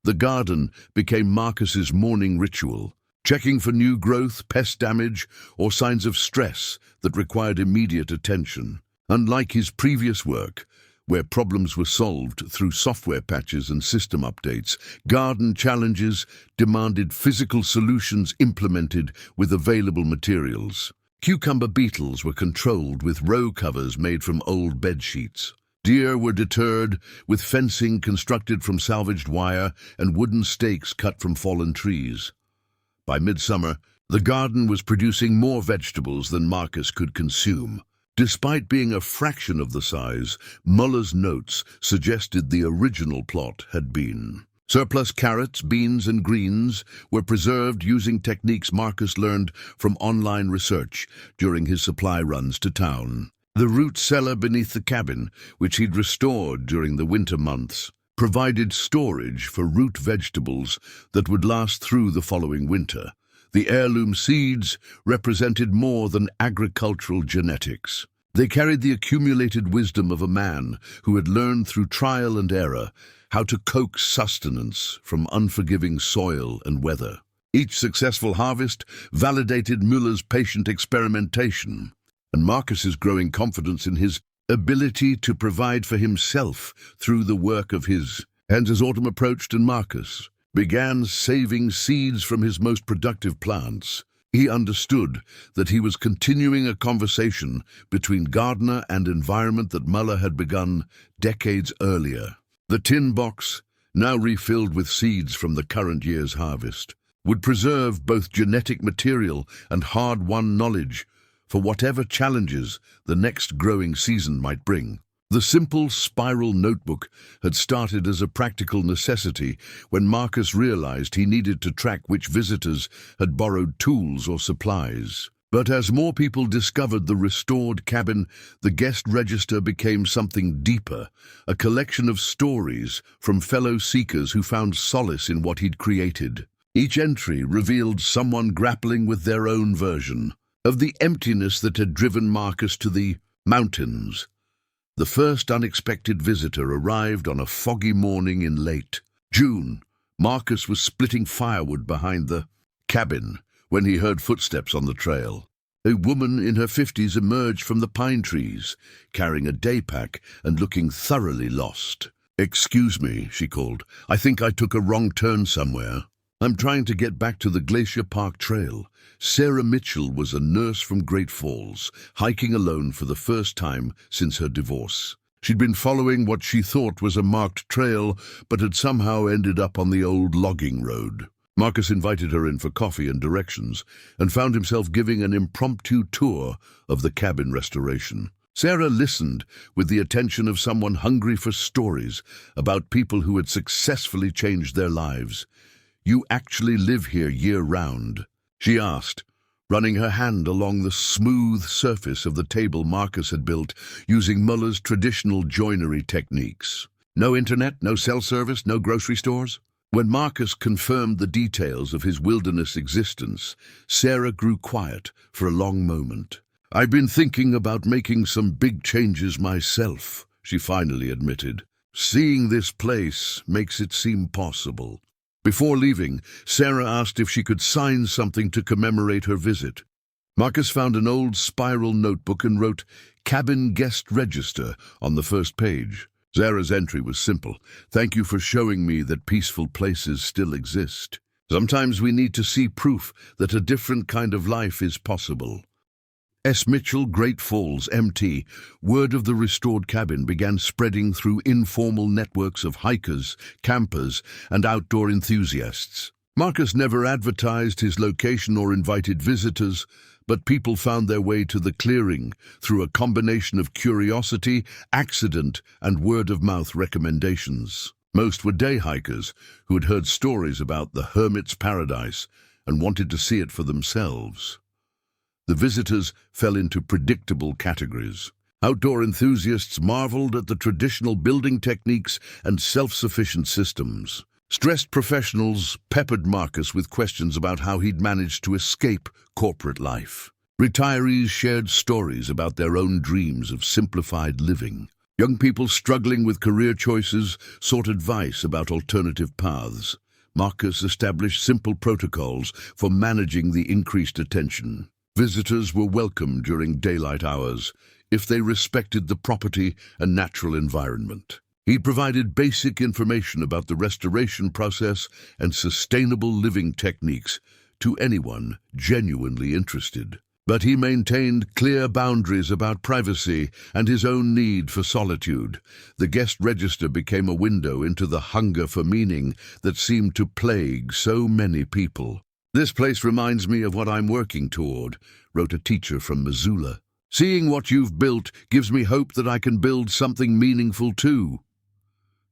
The garden became Marcus's morning ritual, checking for new growth, pest damage, or signs of stress that required immediate attention. Unlike his previous work, where problems were solved through software patches and system updates, garden challenges demanded physical solutions implemented with available materials. Cucumber beetles were controlled with row covers made from old bed sheets. Deer were deterred with fencing constructed from salvaged wire and wooden stakes cut from fallen trees. By midsummer, the garden was producing more vegetables than Marcus could consume. Despite being a fraction of the size, Muller's notes suggested the original plot had been. Surplus carrots, beans, and greens were preserved using techniques Marcus learned from online research during his supply runs to town. The root cellar beneath the cabin, which he'd restored during the winter months, provided storage for root vegetables that would last through the following winter. The heirloom seeds represented more than agricultural genetics. They carried the accumulated wisdom of a man who had learned through trial and error how to coax sustenance from unforgiving soil and weather. Each successful harvest validated Müller's patient experimentation, and Marcus's growing confidence in his ability to provide for himself through the work of his hands. As autumn approached and Marcus began saving seeds from his most productive plants, he understood that he was continuing a conversation between gardener and environment that Muller had begun decades earlier. The tin box, now refilled with seeds from the current year's harvest, would preserve both genetic material and hard-won knowledge for whatever challenges the next growing season might bring. The simple spiral notebook had started as a practical necessity when Marcus realized he needed to track which visitors had borrowed tools or supplies. But as more people discovered the restored cabin, the guest register became something deeper, a collection of stories from fellow seekers who found solace in what he'd created. Each entry revealed someone grappling with their own version of the emptiness that had driven Marcus to the mountains. The first unexpected visitor arrived on a foggy morning in late June. Marcus was splitting firewood behind the cabin when he heard footsteps on the trail. A woman in her 50s emerged from the pine trees, carrying a day pack and looking thoroughly lost. "Excuse me," she called. "I think I took a wrong turn somewhere. I'm trying to get back to the Glacier Park Trail." Sarah Mitchell was a nurse from Great Falls, hiking alone for the first time since her divorce. She'd been following what she thought was a marked trail, but had somehow ended up on the old logging road. Marcus invited her in for coffee and directions, and found himself giving an impromptu tour of the cabin restoration. Sarah listened with the attention of someone hungry for stories about people who had successfully changed their lives. "You actually live here year-round?" she asked, running her hand along the smooth surface of the table Marcus had built using Muller's traditional joinery techniques. "No internet, no cell service, no grocery stores?" When Marcus confirmed the details of his wilderness existence, Sarah grew quiet for a long moment. "I've been thinking about making some big changes myself," she finally admitted. "Seeing this place makes it seem possible." Before leaving, Sarah asked if she could sign something to commemorate her visit. Marcus found an old spiral notebook and wrote "Cabin Guest Register" on the first page. Sarah's entry was simple. "Thank you for showing me that peaceful places still exist. Sometimes we need to see proof that a different kind of life is possible." S. Mitchell, Great Falls, MT. Word of the restored cabin began spreading through informal networks of hikers, campers, and outdoor enthusiasts. Marcus never advertised his location or invited visitors, But people found their way to the clearing through a combination of curiosity, accident, and word-of-mouth recommendations. Most were day hikers who had heard stories about the hermit's paradise and wanted to see it for themselves. The visitors fell into predictable categories. Outdoor enthusiasts marveled at the traditional building techniques and self-sufficient systems. Stressed professionals peppered Marcus with questions about how he'd managed to escape corporate life. Retirees shared stories about their own dreams of simplified living. Young people struggling with career choices sought advice about alternative paths. Marcus established simple protocols for managing the increased attention. Visitors were welcome during daylight hours if they respected the property and natural environment. He provided basic information about the restoration process and sustainable living techniques to anyone genuinely interested. But he maintained clear boundaries about privacy and his own need for solitude. The guest register became a window into the hunger for meaning that seemed to plague so many people. "This place reminds me of what I'm working toward," wrote a teacher from Missoula. "Seeing what you've built gives me hope that I can build something meaningful too."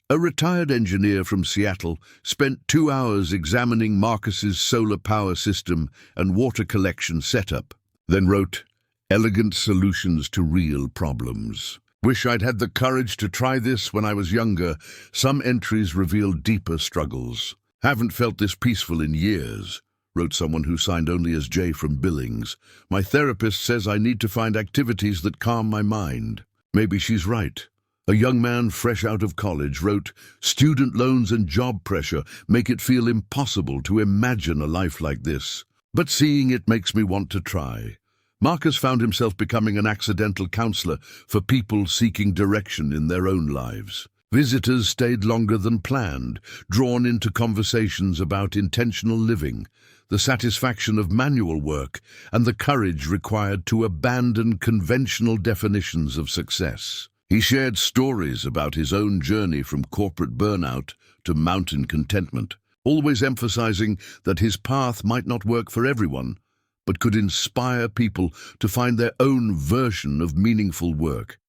A retired engineer from Seattle spent 2 hours examining Marcus's solar power system and water collection setup, then wrote, "Elegant solutions to real problems. Wish I'd had the courage to try this when I was younger." Some entries revealed deeper struggles. "Haven't felt this peaceful in years," wrote someone who signed only as J from Billings. "My therapist says I need to find activities that calm my mind." Maybe she's right. A young man fresh out of college wrote, "Student loans and job pressure make it feel impossible to imagine a life like this. But seeing it makes me want to try." Marcus found himself becoming an accidental counselor for people seeking direction in their own lives. Visitors stayed longer than planned, drawn into conversations about intentional living, the satisfaction of manual work, and the courage required to abandon conventional definitions of success. He shared stories about his own journey from corporate burnout to mountain contentment, always emphasizing that his path might not work for everyone, but could inspire people to find their own version of meaningful work.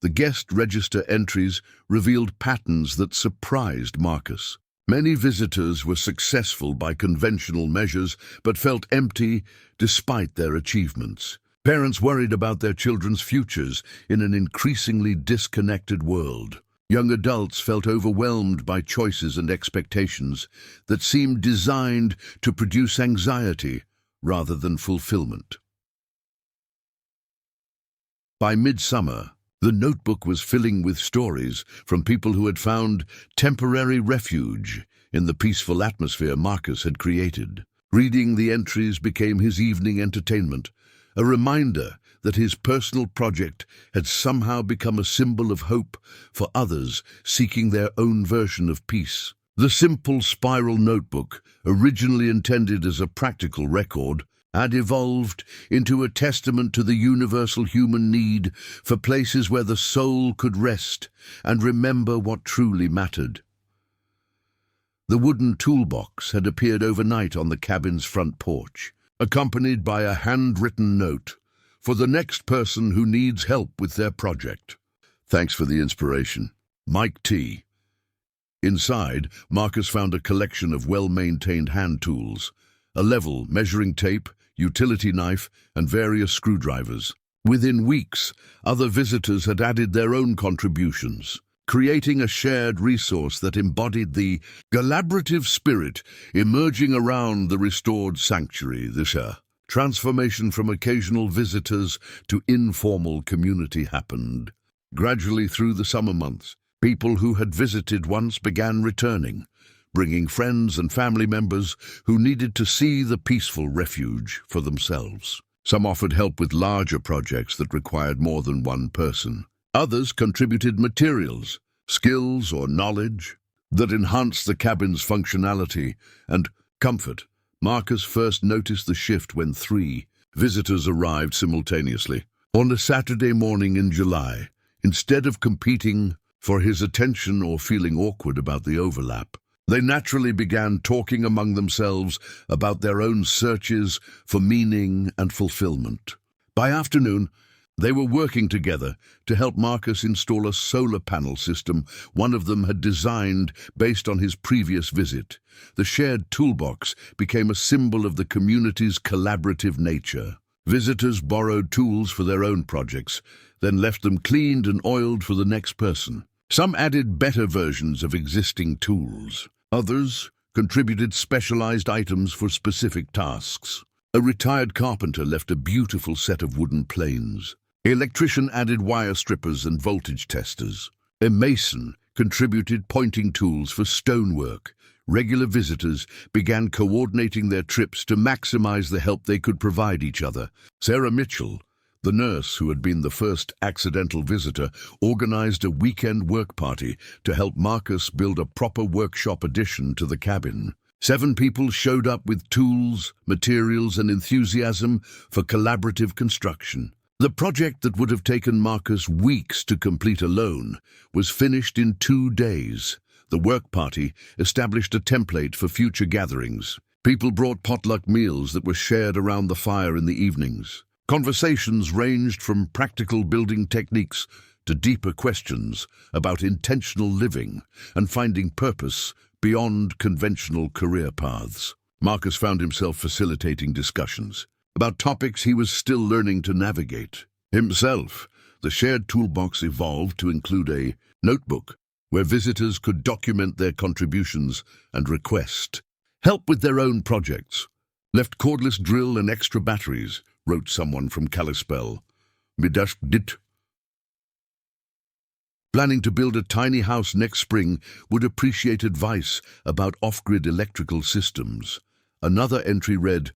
The guest register entries revealed patterns that surprised Marcus. Many visitors were successful by conventional measures, but felt empty despite their achievements. Parents worried about their children's futures in an increasingly disconnected world. Young adults felt overwhelmed by choices and expectations that seemed designed to produce anxiety rather than fulfillment. By midsummer, the notebook was filling with stories from people who had found temporary refuge in the peaceful atmosphere Marcus had created. Reading the entries became his evening entertainment, a reminder that his personal project had somehow become a symbol of hope for others seeking their own version of peace. The simple spiral notebook, originally intended as a practical record, had evolved into a testament to the universal human need for places where the soul could rest and remember what truly mattered. The wooden toolbox had appeared overnight on the cabin's front porch, accompanied by a handwritten note, "For the next person who needs help with their project. Thanks for the inspiration. Mike T." Inside, Marcus found a collection of well-maintained hand tools, a level, measuring tape, utility knife, and various screwdrivers. Within weeks, other visitors had added their own contributions, creating a shared resource that embodied the collaborative spirit emerging around the restored sanctuary. This transformation from occasional visitors to informal community happened. Gradually through the summer months, people who had visited once began returning, bringing friends and family members who needed to see the peaceful refuge for themselves. Some offered help with larger projects that required more than one person. Others contributed materials, skills, or knowledge that enhanced the cabin's functionality and comfort. Marcus first noticed the shift when 3 visitors arrived simultaneously. On a Saturday morning in July, instead of competing for his attention or feeling awkward about the overlap, They naturally began talking among themselves about their own searches for meaning and fulfillment. By afternoon, they were working together to help Marcus install a solar panel system one of them had designed based on his previous visit. The shared toolbox became a symbol of the community's collaborative nature. Visitors borrowed tools for their own projects, then left them cleaned and oiled for the next person. Some added better versions of existing tools. Others contributed specialized items for specific tasks. A retired carpenter left a beautiful set of wooden planes. An electrician added wire strippers and voltage testers. A mason contributed pointing tools for stonework. Regular visitors began coordinating their trips to maximize the help they could provide each other. Sarah Mitchell, the nurse who had been the first accidental visitor, organized a weekend work party to help Marcus build a proper workshop addition to the cabin. 7 people showed up with tools, materials, and enthusiasm for collaborative construction. The project that would have taken Marcus weeks to complete alone was finished in 2 days. The work party established a template for future gatherings. People brought potluck meals that were shared around the fire in the evenings. Conversations ranged from practical building techniques to deeper questions about intentional living and finding purpose beyond conventional career paths. Marcus found himself facilitating discussions about topics he was still learning to navigate. Himself, the shared toolbox evolved to include a notebook where visitors could document their contributions and request help with their own projects. Left cordless drill and extra batteries, wrote someone from Kalispell. Midash dit. Planning to build a tiny house next spring, would appreciate advice about off-grid electrical systems. Another entry read,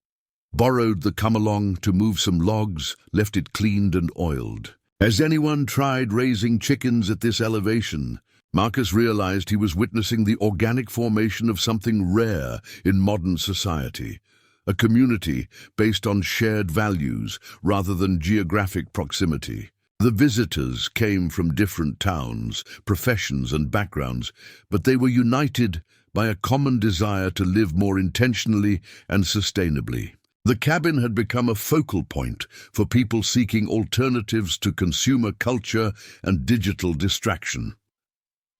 borrowed the come-along to move some logs, left it cleaned and oiled. Has anyone tried raising chickens at this elevation? Marcus realized he was witnessing the organic formation of something rare in modern society. A community based on shared values rather than geographic proximity. The visitors came from different towns, professions, and backgrounds, but they were united by a common desire to live more intentionally and sustainably. The cabin had become a focal point for people seeking alternatives to consumer culture and digital distraction.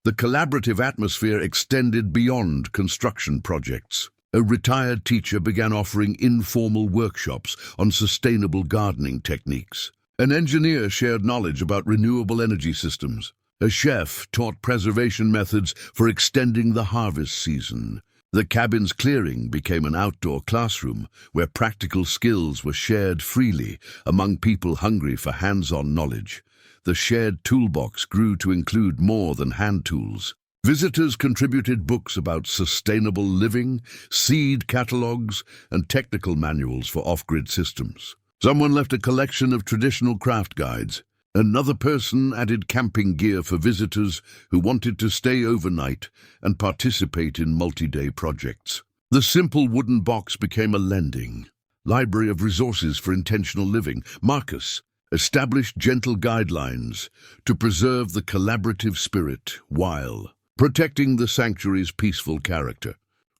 The collaborative atmosphere extended beyond construction projects. A retired teacher began offering informal workshops on sustainable gardening techniques. An engineer shared knowledge about renewable energy systems. A chef taught preservation methods for extending the harvest season. The cabin's clearing became an outdoor classroom where practical skills were shared freely among people hungry for hands-on knowledge. The shared toolbox grew to include more than hand tools. Visitors contributed books about sustainable living, seed catalogs, and technical manuals for off-grid systems. Someone left a collection of traditional craft guides. Another person added camping gear for visitors who wanted to stay overnight and participate in multi-day projects. The simple wooden box became a lending library of resources for intentional living. Marcus established gentle guidelines to preserve the collaborative spirit while protecting the sanctuary's peaceful character.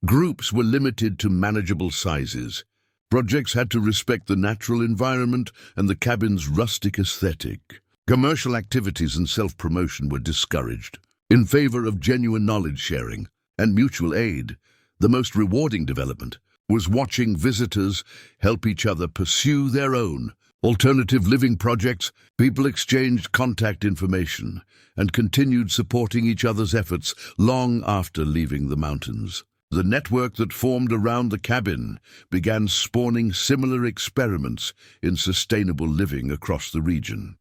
Groups were limited to manageable sizes. Projects had to respect the natural environment and the cabin's rustic aesthetic. Commercial activities and self-promotion were discouraged in favor of genuine knowledge sharing and mutual aid. The most rewarding development was watching visitors help each other pursue their own alternative living projects. People exchanged contact information and continued supporting each other's efforts long after leaving the mountains. The network that formed around the cabin began spawning similar experiments in sustainable living across the region.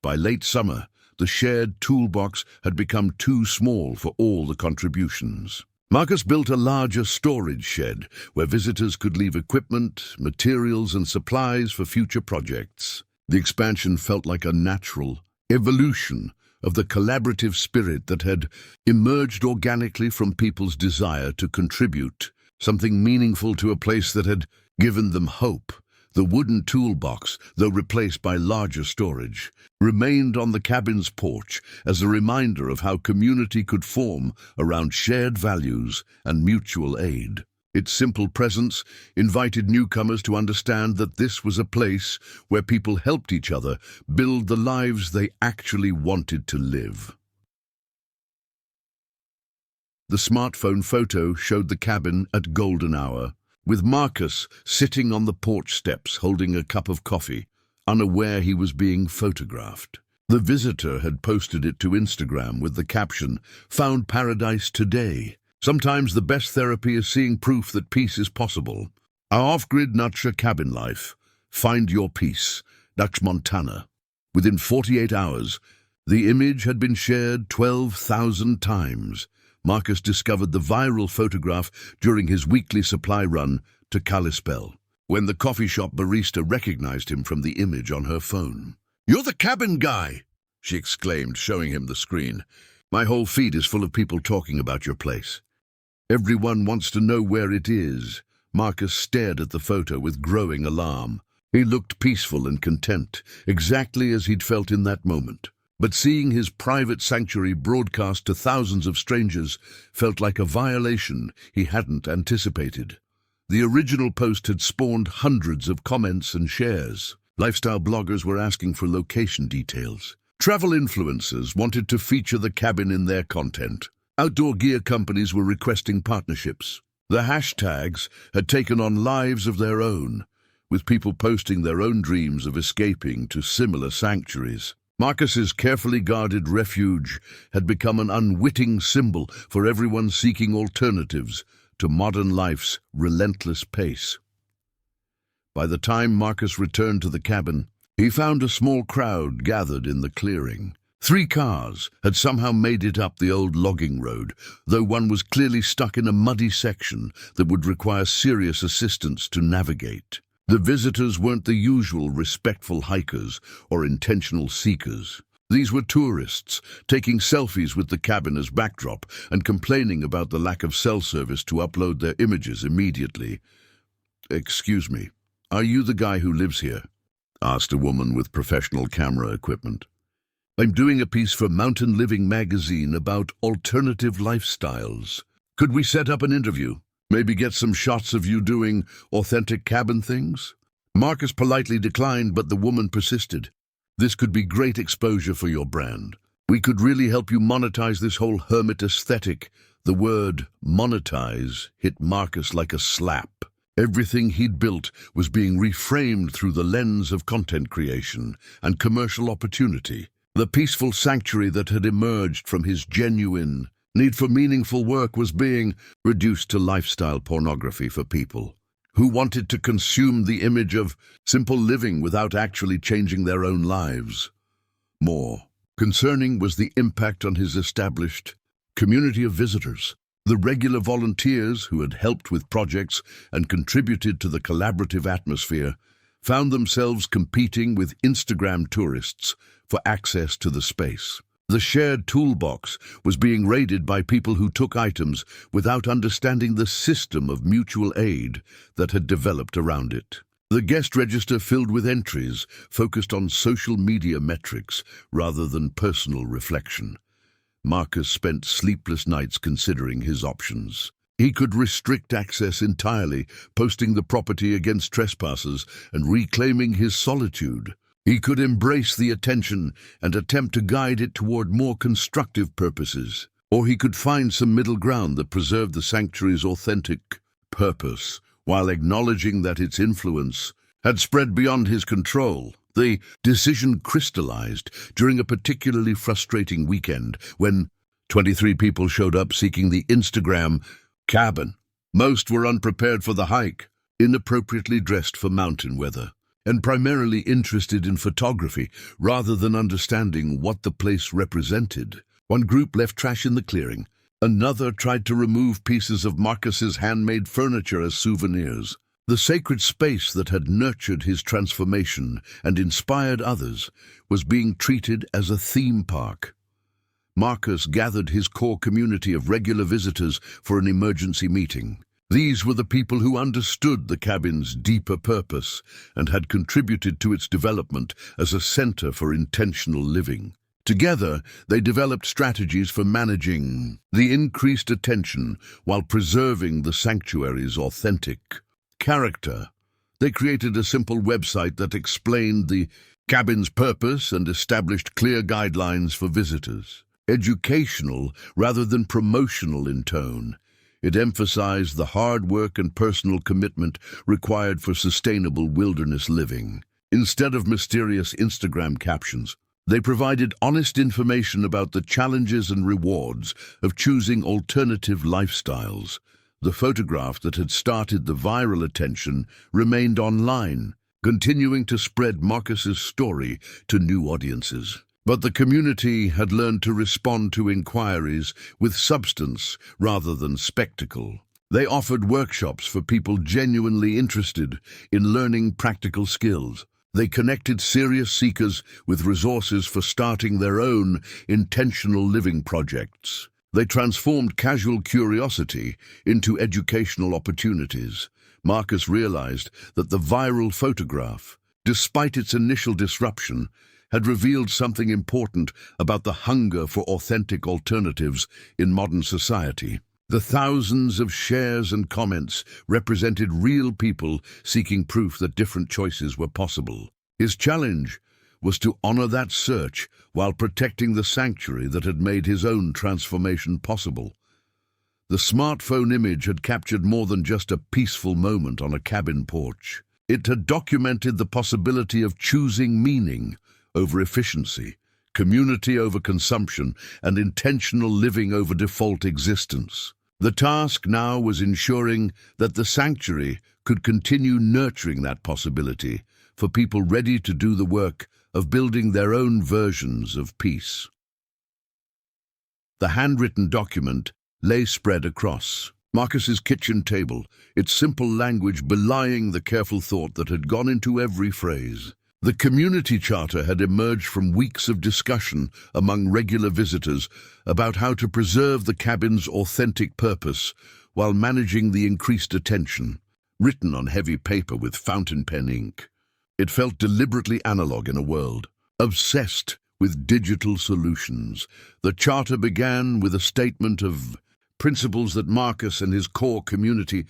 By late summer, the shared toolbox had become too small for all the contributions. Marcus built a larger storage shed where visitors could leave equipment, materials, and supplies for future projects. The expansion felt like a natural evolution of the collaborative spirit that had emerged organically from people's desire to contribute something meaningful to a place that had given them hope. The wooden toolbox, though replaced by larger storage, remained on the cabin's porch as a reminder of how community could form around shared values and mutual aid. Its simple presence invited newcomers to understand that this was a place where people helped each other build the lives they actually wanted to live. The smartphone photo showed the cabin at golden hour, with Marcus sitting on the porch steps holding a cup of coffee, unaware he was being photographed. The visitor had posted it to Instagram with the caption, "Found paradise today." Sometimes the best therapy is seeing proof that peace is possible. Our off-grid nurture cabin life. Find your peace. Dutch Montana. Within 48 hours, the image had been shared 12,000 times. Marcus discovered the viral photograph during his weekly supply run to Kalispell, when the coffee shop barista recognized him from the image on her phone. "You're the cabin guy!" she exclaimed, showing him the screen. "My whole feed is full of people talking about your place. Everyone wants to know where it is." Marcus stared at the photo with growing alarm. He looked peaceful and content, exactly as he'd felt in that moment. But seeing his private sanctuary broadcast to thousands of strangers felt like a violation he hadn't anticipated. The original post had spawned hundreds of comments and shares. Lifestyle bloggers were asking for location details. Travel influencers wanted to feature the cabin in their content. Outdoor gear companies were requesting partnerships. The hashtags had taken on lives of their own, with people posting their own dreams of escaping to similar sanctuaries. Marcus's carefully guarded refuge had become an unwitting symbol for everyone seeking alternatives to modern life's relentless pace. By the time Marcus returned to the cabin, he found a small crowd gathered in the clearing. 3 cars had somehow made it up the old logging road, though one was clearly stuck in a muddy section that would require serious assistance to navigate. The visitors weren't the usual respectful hikers or intentional seekers. These were tourists, taking selfies with the cabin as backdrop and complaining about the lack of cell service to upload their images immediately. "Excuse me, are you the guy who lives here?" asked a woman with professional camera equipment. "I'm doing a piece for Mountain Living magazine about alternative lifestyles. Could we set up an interview? Maybe get some shots of you doing authentic cabin things?" Marcus politely declined, but the woman persisted. "This could be great exposure for your brand. We could really help you monetize this whole hermit aesthetic." The word monetize hit Marcus like a slap. Everything he'd built was being reframed through the lens of content creation and commercial opportunity. The peaceful sanctuary that had emerged from his genuine need for meaningful work was being reduced to lifestyle pornography for people who wanted to consume the image of simple living without actually changing their own lives. More concerning was the impact on his established community of visitors. The regular volunteers who had helped with projects and contributed to the collaborative atmosphere found themselves competing with Instagram tourists for access to the space. The shared toolbox was being raided by people who took items without understanding the system of mutual aid that had developed around it. The guest register filled with entries focused on social media metrics rather than personal reflection. Marcus spent sleepless nights considering his options. He could restrict access entirely, posting the property against trespassers and reclaiming his solitude. He could embrace the attention and attempt to guide it toward more constructive purposes. Or he could find some middle ground that preserved the sanctuary's authentic purpose, while acknowledging that its influence had spread beyond his control. The decision crystallized during a particularly frustrating weekend when 23 people showed up seeking the Instagram cabin. Most were unprepared for the hike, inappropriately dressed for mountain weather, and primarily interested in photography rather than understanding what the place represented. One group left trash in the clearing. Another tried to remove pieces of Marcus's handmade furniture as souvenirs. The sacred space that had nurtured his transformation and inspired others was being treated as a theme park. Marcus gathered his core community of regular visitors for an emergency meeting. These were the people who understood the cabin's deeper purpose and had contributed to its development as a center for intentional living. Together, they developed strategies for managing the increased attention while preserving the sanctuary's authentic character. They created a simple website that explained the cabin's purpose and established clear guidelines for visitors. Educational rather than promotional in tone, it emphasized the hard work and personal commitment required for sustainable wilderness living. Instead of mysterious Instagram captions, they provided honest information about the challenges and rewards of choosing alternative lifestyles. The photograph that had started the viral attention remained online, continuing to spread Marcus's story to new audiences. But the community had learned to respond to inquiries with substance rather than spectacle. They offered workshops for people genuinely interested in learning practical skills. They connected serious seekers with resources for starting their own intentional living projects. They transformed casual curiosity into educational opportunities. Marcus realized that the viral photograph, despite its initial disruption, had revealed something important about the hunger for authentic alternatives in modern society. The thousands of shares and comments represented real people seeking proof that different choices were possible. His challenge was to honor that search while protecting the sanctuary that had made his own transformation possible. The smartphone image had captured more than just a peaceful moment on a cabin porch. It had documented the possibility of choosing meaning over efficiency, community over consumption, and intentional living over default existence. The task now was ensuring that the sanctuary could continue nurturing that possibility for people ready to do the work of building their own versions of peace. The handwritten document lay spread across Marcus's kitchen table, its simple language belying the careful thought that had gone into every phrase. The community charter had emerged from weeks of discussion among regular visitors about how to preserve the cabin's authentic purpose while managing the increased attention. Written on heavy paper with fountain pen ink, it felt deliberately analog in a world obsessed with digital solutions. The charter began with a statement of principles that Marcus and his core community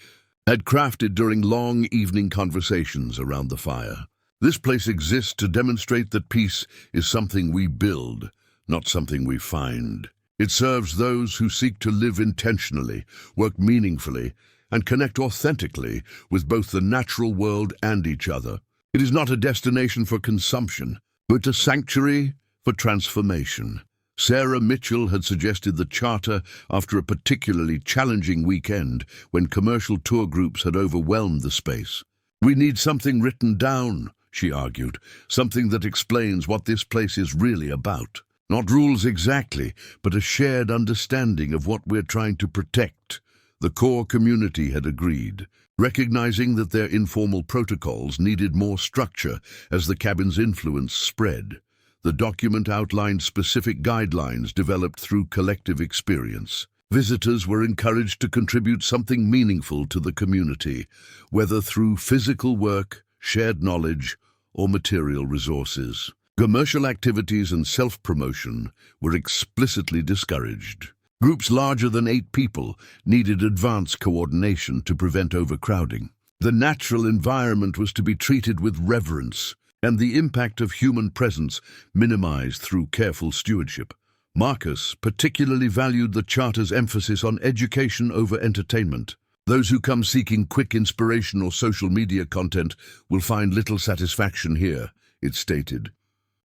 had crafted during long evening conversations around the fire. This place exists to demonstrate that peace is something we build, not something we find. It serves those who seek to live intentionally, work meaningfully, and connect authentically with both the natural world and each other. It is not a destination for consumption, but a sanctuary for transformation. Sarah Mitchell had suggested the charter after a particularly challenging weekend when commercial tour groups had overwhelmed the space. "We need something written down," she argued, "something that explains what this place is really about. Not rules exactly, but a shared understanding of what we're trying to protect." The core community had agreed, recognizing that their informal protocols needed more structure as the cabin's influence spread. The document outlined specific guidelines developed through collective experience. Visitors were encouraged to contribute something meaningful to the community, whether through physical work, shared knowledge, or material resources. Commercial activities and self-promotion were explicitly discouraged. Groups larger than 8 people needed advanced coordination to prevent overcrowding. The natural environment was to be treated with reverence, and the impact of human presence minimized through careful stewardship. Marcus particularly valued the charter's emphasis on education over entertainment. "Those who come seeking quick inspiration or social media content will find little satisfaction here," it stated.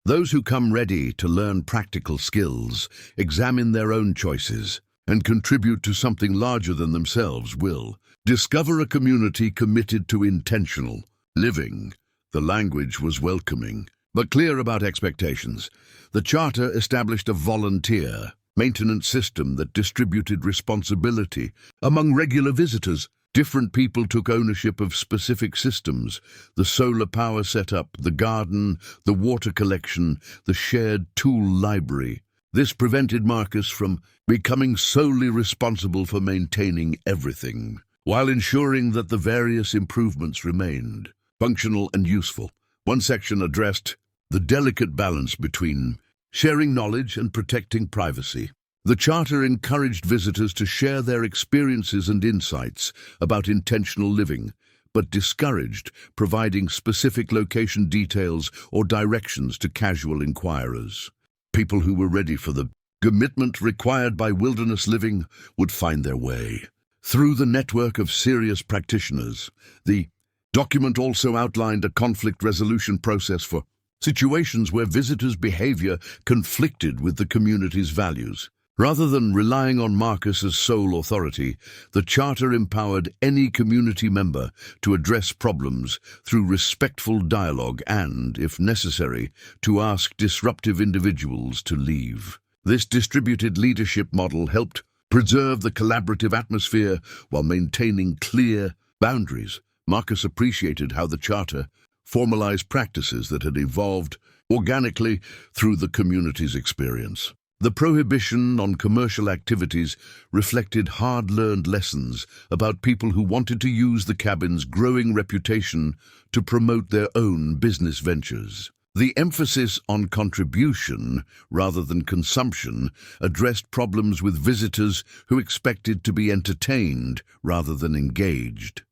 "Those who come ready to learn practical skills, examine their own choices, and contribute to something larger than themselves will discover a community committed to intentional living." The language was welcoming, but clear about expectations. The charter established a volunteer maintenance system that distributed responsibility among regular visitors. Different people took ownership of specific systems: the solar power setup, the garden, the water collection, the shared tool library. This prevented Marcus from becoming solely responsible for maintaining everything. while ensuring that the various improvements remained functional and useful. One section addressed the delicate balance between sharing knowledge and protecting privacy. The Charter encouraged visitors to share their experiences and insights about intentional living, but discouraged providing specific location details or directions to casual inquirers. People who were ready for the commitment required by wilderness living would find their way. Through the network of serious practitioners, the document also outlined a conflict resolution process for situations where visitors' behavior conflicted with the community's values. Rather than relying on Marcus as sole authority, the Charter empowered any community member to address problems through respectful dialogue and, if necessary, to ask disruptive individuals to leave. This distributed leadership model helped preserve the collaborative atmosphere while maintaining clear boundaries. Marcus appreciated how the Charter formalized practices that had evolved organically through the community's experience. The prohibition on commercial activities reflected hard-learned lessons about people who wanted to use the cabin's growing reputation to promote their own business ventures. The emphasis on contribution rather than consumption addressed problems with visitors who expected to be entertained rather than engaged.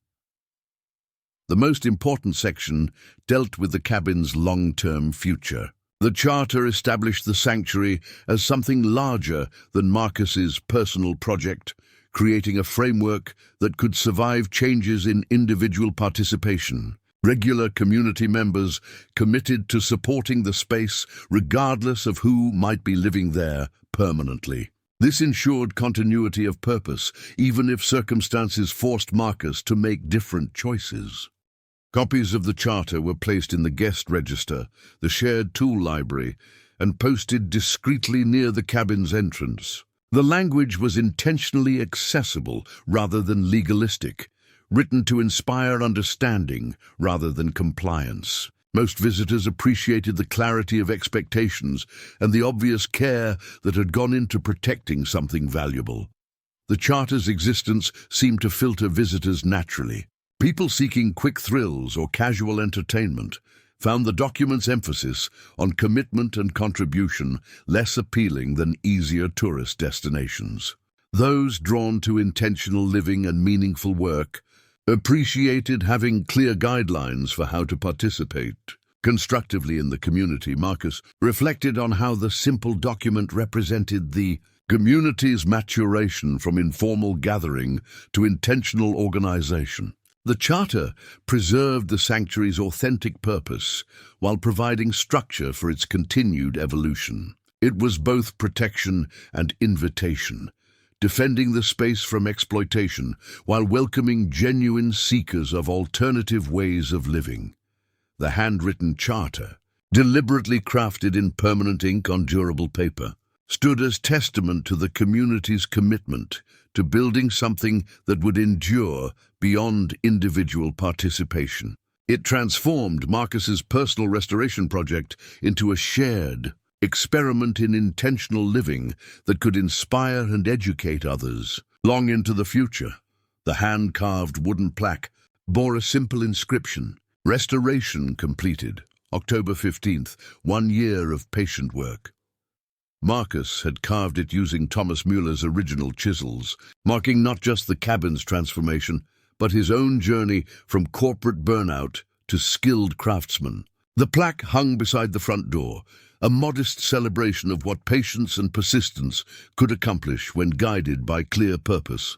The most important section dealt with the cabin's long-term future. The Charter established the sanctuary as something larger than Marcus's personal project, creating a framework that could survive changes in individual participation. Regular community members committed to supporting the space regardless of who might be living there permanently. This ensured continuity of purpose, even if circumstances forced Marcus to make different choices. Copies of the Charter were placed in the guest register, the shared tool library, and posted discreetly near the cabin's entrance. The language was intentionally accessible rather than legalistic, written to inspire understanding rather than compliance. Most visitors appreciated the clarity of expectations and the obvious care that had gone into protecting something valuable. The Charter's existence seemed to filter visitors naturally. People seeking quick thrills or casual entertainment found the document's emphasis on commitment and contribution less appealing than easier tourist destinations. Those drawn to intentional living and meaningful work appreciated having clear guidelines for how to participate constructively in the community. Marcus reflected on how the simple document represented the community's maturation from informal gathering to intentional organization. The Charter preserved the sanctuary's authentic purpose while providing structure for its continued evolution. It was both protection and invitation, defending the space from exploitation while welcoming genuine seekers of alternative ways of living. The handwritten Charter, deliberately crafted in permanent ink on durable paper, stood as testament to the community's commitment to building something that would endure beyond individual participation. It transformed Marcus's personal restoration project into a shared experiment in intentional living that could inspire and educate others. Long into the future, the hand-carved wooden plaque bore a simple inscription: "Restoration completed, October 15th, 1 year of patient work." Marcus had carved it using Thomas Mueller's original chisels, marking not just the cabin's transformation, but his own journey from corporate burnout to skilled craftsman. The plaque hung beside the front door, a modest celebration of what patience and persistence could accomplish when guided by clear purpose.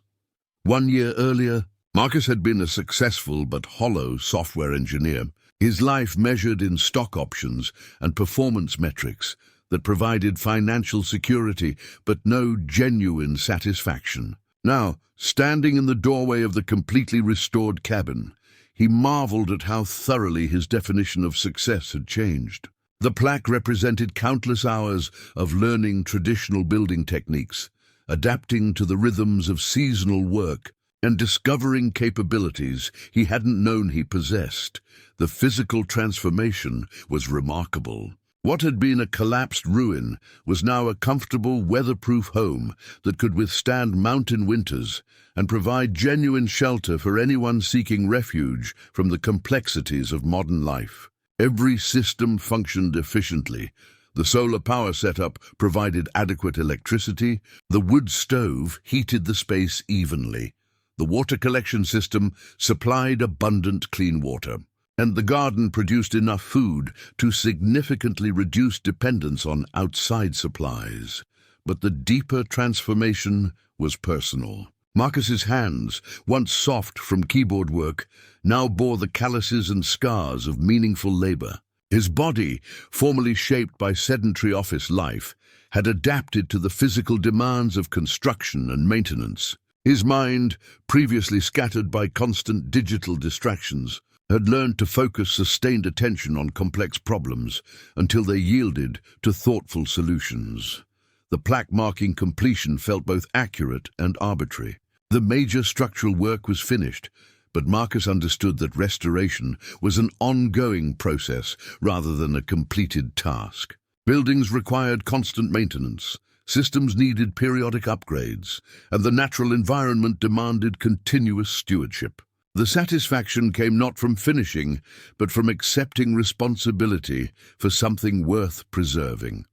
1 year earlier, Marcus had been a successful but hollow software engineer, his life measured in stock options and performance metrics that provided financial security but no genuine satisfaction. Now, standing in the doorway of the completely restored cabin, he marveled at how thoroughly his definition of success had changed. The plaque represented countless hours of learning traditional building techniques, adapting to the rhythms of seasonal work, and discovering capabilities he hadn't known he possessed. The physical transformation was remarkable. What had been a collapsed ruin was now a comfortable, weatherproof home that could withstand mountain winters and provide genuine shelter for anyone seeking refuge from the complexities of modern life. Every system functioned efficiently. The solar power setup provided adequate electricity, the wood stove heated the space evenly, the water collection system supplied abundant clean water, and the garden produced enough food to significantly reduce dependence on outside supplies. But the deeper transformation was personal. Marcus's hands, once soft from keyboard work, now bore the calluses and scars of meaningful labor. His body, formerly shaped by sedentary office life, had adapted to the physical demands of construction and maintenance. His mind, previously scattered by constant digital distractions, had learned to focus sustained attention on complex problems until they yielded to thoughtful solutions. The plaque marking completion felt both accurate and arbitrary. The major structural work was finished, but Marcus understood that restoration was an ongoing process rather than a completed task. Buildings required constant maintenance, systems needed periodic upgrades, and the natural environment demanded continuous stewardship. The satisfaction came not from finishing, but from accepting responsibility for something worth preserving.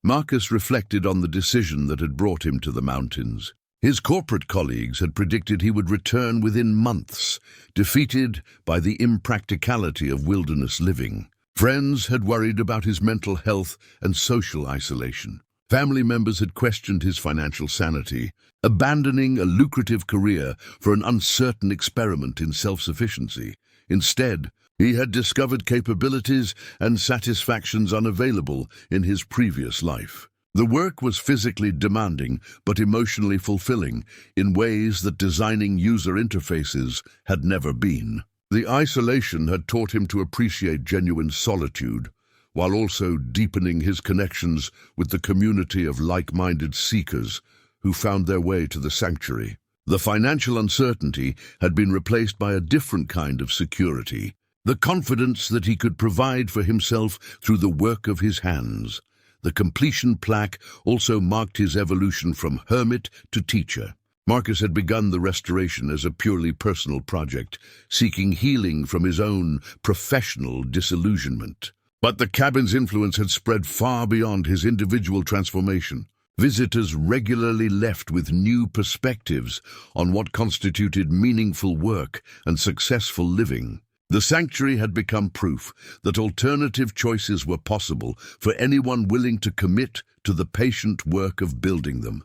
Marcus reflected on the decision that had brought him to the mountains. His corporate colleagues had predicted he would return within months, defeated by the impracticality of wilderness living. Friends had worried about his mental health and social isolation. Family members had questioned his financial sanity, abandoning a lucrative career for an uncertain experiment in self-sufficiency. Instead, he had discovered capabilities and satisfactions unavailable in his previous life. The work was physically demanding but emotionally fulfilling in ways that designing user interfaces had never been. The isolation had taught him to appreciate genuine solitude, while also deepening his connections with the community of like-minded seekers who found their way to the sanctuary. The financial uncertainty had been replaced by a different kind of security, the confidence that he could provide for himself through the work of his hands. The completion plaque also marked his evolution from hermit to teacher. Marcus had begun the restoration as a purely personal project, seeking healing from his own professional disillusionment. But the cabin's influence had spread far beyond his individual transformation. Visitors regularly left with new perspectives on what constituted meaningful work and successful living. The sanctuary had become proof that alternative choices were possible for anyone willing to commit to the patient work of building them.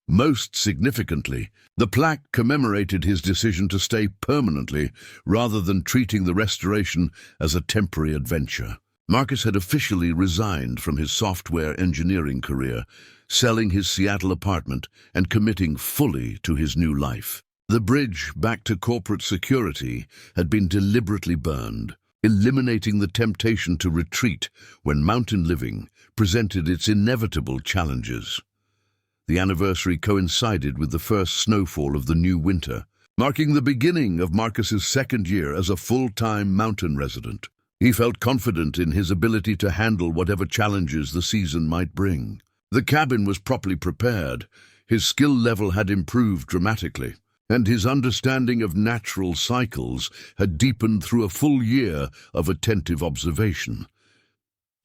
Most significantly, the plaque commemorated his decision to stay permanently rather than treating the restoration as a temporary adventure. Marcus had officially resigned from his software engineering career, selling his Seattle apartment and committing fully to his new life. The bridge back to corporate security had been deliberately burned, eliminating the temptation to retreat when mountain living presented its inevitable challenges. The anniversary coincided with the first snowfall of the new winter, marking the beginning of Marcus's second year as a full-time mountain resident. He felt confident in his ability to handle whatever challenges the season might bring. The cabin was properly prepared, his skill level had improved dramatically, and his understanding of natural cycles had deepened through a full year of attentive observation.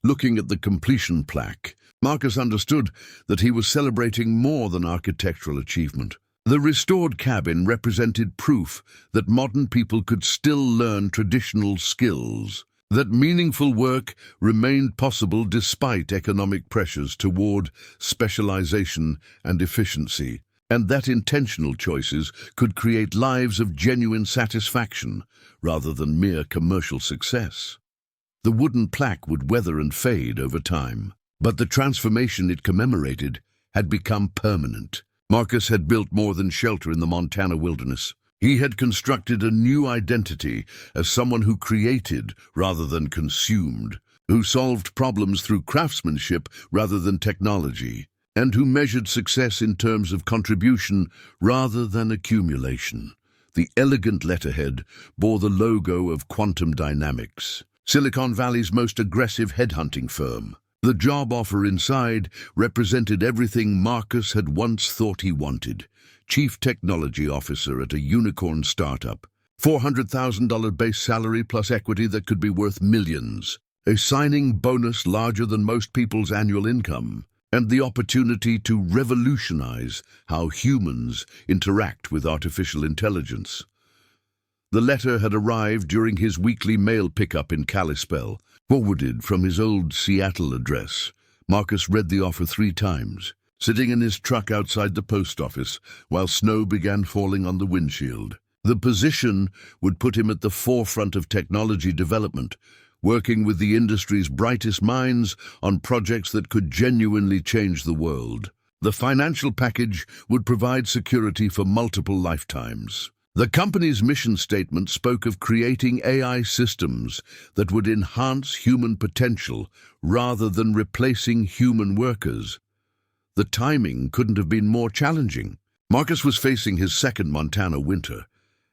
Looking at the completion plaque, Marcus understood that he was celebrating more than architectural achievement. The restored cabin represented proof that modern people could still learn traditional skills, that meaningful work remained possible despite economic pressures toward specialization and efficiency, and that intentional choices could create lives of genuine satisfaction rather than mere commercial success. The wooden plaque would weather and fade over time, but the transformation it commemorated had become permanent. Marcus had built more than shelter in the Montana wilderness. He had constructed a new identity as someone who created rather than consumed, who solved problems through craftsmanship rather than technology, and who measured success in terms of contribution rather than accumulation. The elegant letterhead bore the logo of quantum dynamics, Silicon Valley's most aggressive headhunting firm. The job offer inside represented everything Marcus had once thought he wanted. Chief Technology Officer at a unicorn startup. $400,000 base salary plus equity that could be worth millions. A signing bonus larger than most people's annual income. And the opportunity to revolutionize how humans interact with artificial intelligence. The letter had arrived during his weekly mail pickup in Kalispell, forwarded from his old Seattle address. Marcus read the offer 3 times, sitting in his truck outside the post office while snow began falling on the windshield. The position would put him at the forefront of technology development, working with the industry's brightest minds on projects that could genuinely change the world. The financial package would provide security for multiple lifetimes. The company's mission statement spoke of creating AI systems that would enhance human potential rather than replacing human workers. The timing couldn't have been more challenging. Marcus was facing his second Montana winter,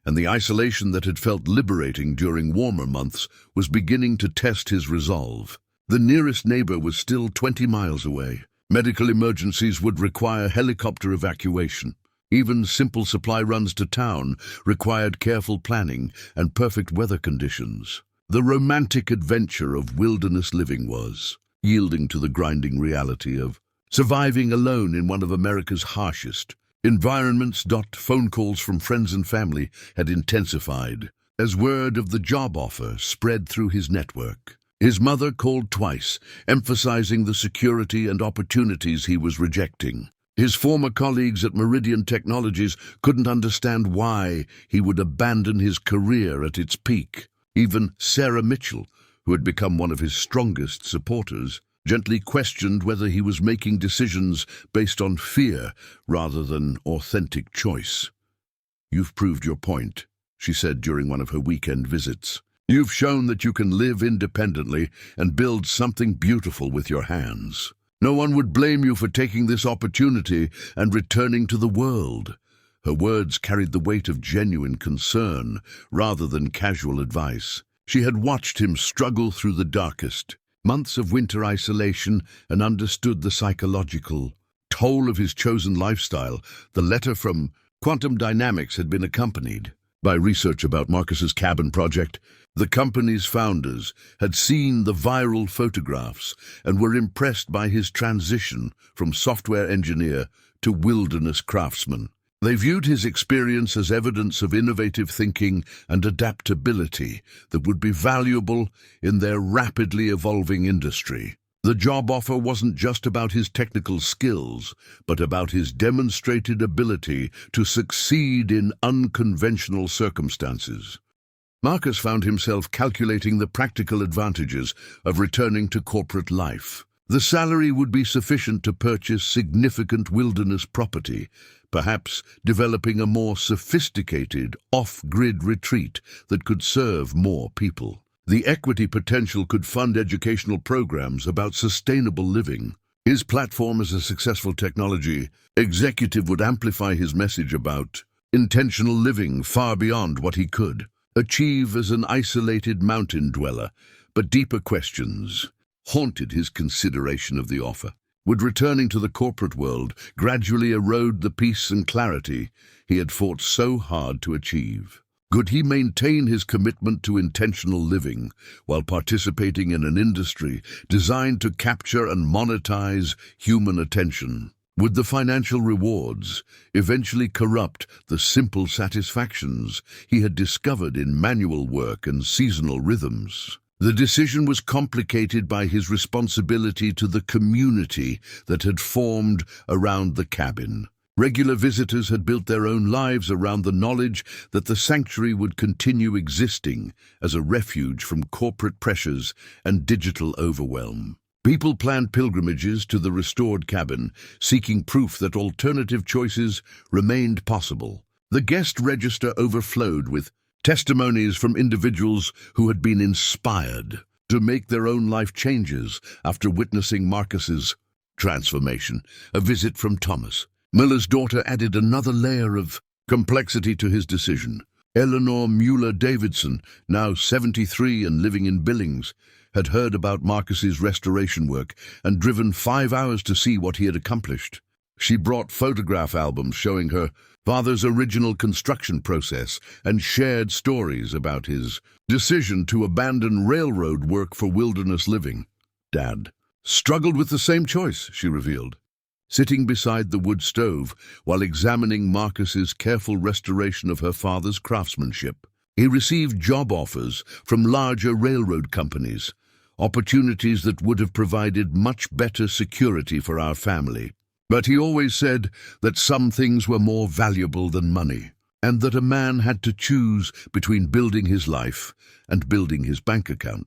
and the isolation that had felt liberating during warmer months was beginning to test his resolve. The nearest neighbor was still 20 miles away. Medical emergencies would require helicopter evacuation. Even simple supply runs to town required careful planning and perfect weather conditions. The romantic adventure of wilderness living was yielding to the grinding reality of surviving alone in one of America's harshest environments. Phone calls from friends and family had intensified as word of the job offer spread through his network. His mother called twice, emphasizing the security and opportunities he was rejecting. His former colleagues at Meridian Technologies couldn't understand why he would abandon his career at its peak. Even Sarah Mitchell, who had become one of his strongest supporters, gently questioned whether he was making decisions based on fear rather than authentic choice. "You've proved your point," she said during one of her weekend visits. "You've shown that you can live independently and build something beautiful with your hands. No one would blame you for taking this opportunity and returning to the world." Her words carried the weight of genuine concern rather than casual advice. She had watched him struggle through the darkest months of winter isolation and understood the psychological toll of his chosen lifestyle. The letter from Quantum Dynamics had been accompanied by research about Marcus's cabin project. The company's founders had seen the viral photographs and were impressed by his transition from software engineer to wilderness craftsman. They viewed his experience as evidence of innovative thinking and adaptability that would be valuable in their rapidly evolving industry. The job offer wasn't just about his technical skills, but about his demonstrated ability to succeed in unconventional circumstances. Marcus found himself calculating the practical advantages of returning to corporate life. The salary would be sufficient to purchase significant wilderness property, perhaps developing a more sophisticated, off-grid retreat that could serve more people. The equity potential could fund educational programs about sustainable living. His platform as a successful technology executive would amplify his message about intentional living far beyond what he could achieve as an isolated mountain dweller. But deeper questions haunted his consideration of the offer. Would returning to the corporate world gradually erode the peace and clarity he had fought so hard to achieve? Could he maintain his commitment to intentional living while participating in an industry designed to capture and monetize human attention? Would the financial rewards eventually corrupt the simple satisfactions he had discovered in manual work and seasonal rhythms? The decision was complicated by his responsibility to the community that had formed around the cabin. Regular visitors had built their own lives around the knowledge that the sanctuary would continue existing as a refuge from corporate pressures and digital overwhelm. People planned pilgrimages to the restored cabin, seeking proof that alternative choices remained possible. The guest register overflowed with testimonies from individuals who had been inspired to make their own life changes after witnessing Marcus's transformation. A visit from Thomas, Miller's daughter, added another layer of complexity to his decision. Eleanor Mueller-Davidson, now 73 and living in Billings, had heard about Marcus's restoration work and driven 5 hours to see what he had accomplished. She brought photograph albums showing her father's original construction process and shared stories about his decision to abandon railroad work for wilderness living. Dad struggled with the same choice, she revealed, sitting beside the wood stove while examining Marcus's careful restoration of her father's craftsmanship. He received job offers from larger railroad companies, opportunities that would have provided much better security for our family. But he always said that some things were more valuable than money, and that a man had to choose between building his life and building his bank account.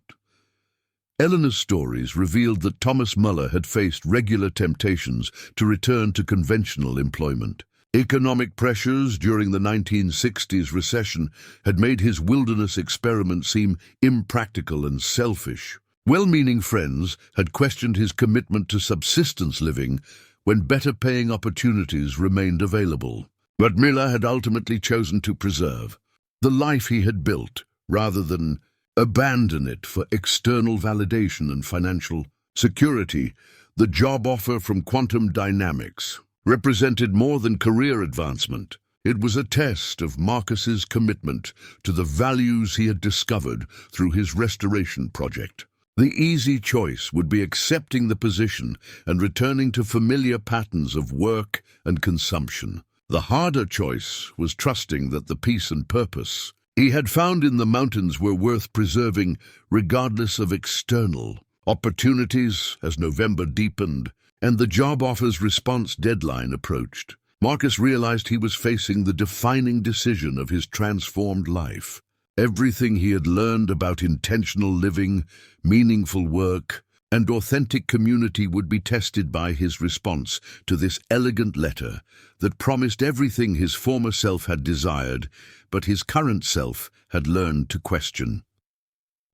Eleanor's stories revealed that Thomas Muller had faced regular temptations to return to conventional employment. Economic pressures during the 1960s recession had made his wilderness experiment seem impractical and selfish. Well-meaning friends had questioned his commitment to subsistence living when better-paying opportunities remained available. But Miller had ultimately chosen to preserve the life he had built rather than abandon it for external validation and financial security. The job offer from Quantum Dynamics represented more than career advancement. It was a test of Marcus's commitment to the values he had discovered through his restoration project. The easy choice would be accepting the position and returning to familiar patterns of work and consumption. The harder choice was trusting that the peace and purpose he had found in the mountains were worth preserving regardless of external opportunities. As November deepened and the job offer's response deadline approached, Marcus realized he was facing the defining decision of his transformed life. Everything he had learned about intentional living, meaningful work, and authentic community would be tested by his response to this elegant letter that promised everything his former self had desired, but his current self had learned to question.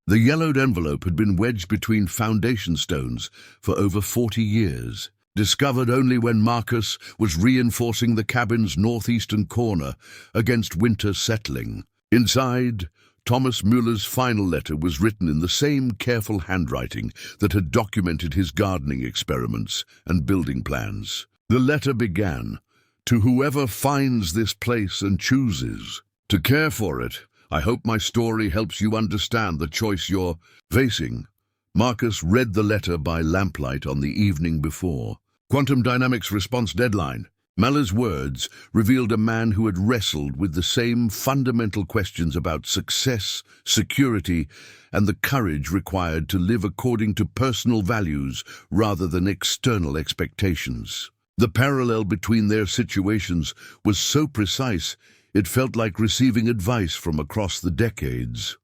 The yellowed envelope had been wedged between foundation stones for over 40 years, discovered only when Marcus was reinforcing the cabin's northeastern corner against winter settling. Inside, Thomas Mueller's final letter was written in the same careful handwriting that had documented his gardening experiments and building plans. The letter began, "To whoever finds this place and chooses to care for it, I hope my story helps you understand the choice you're facing." Marcus read the letter by lamplight on the evening before. Quantum Dynamics response deadline. Muller's words revealed a man who had wrestled with the same fundamental questions about success, security, and the courage required to live according to personal values rather than external expectations. The parallel between their situations was so precise, it felt like receiving advice from across the decades.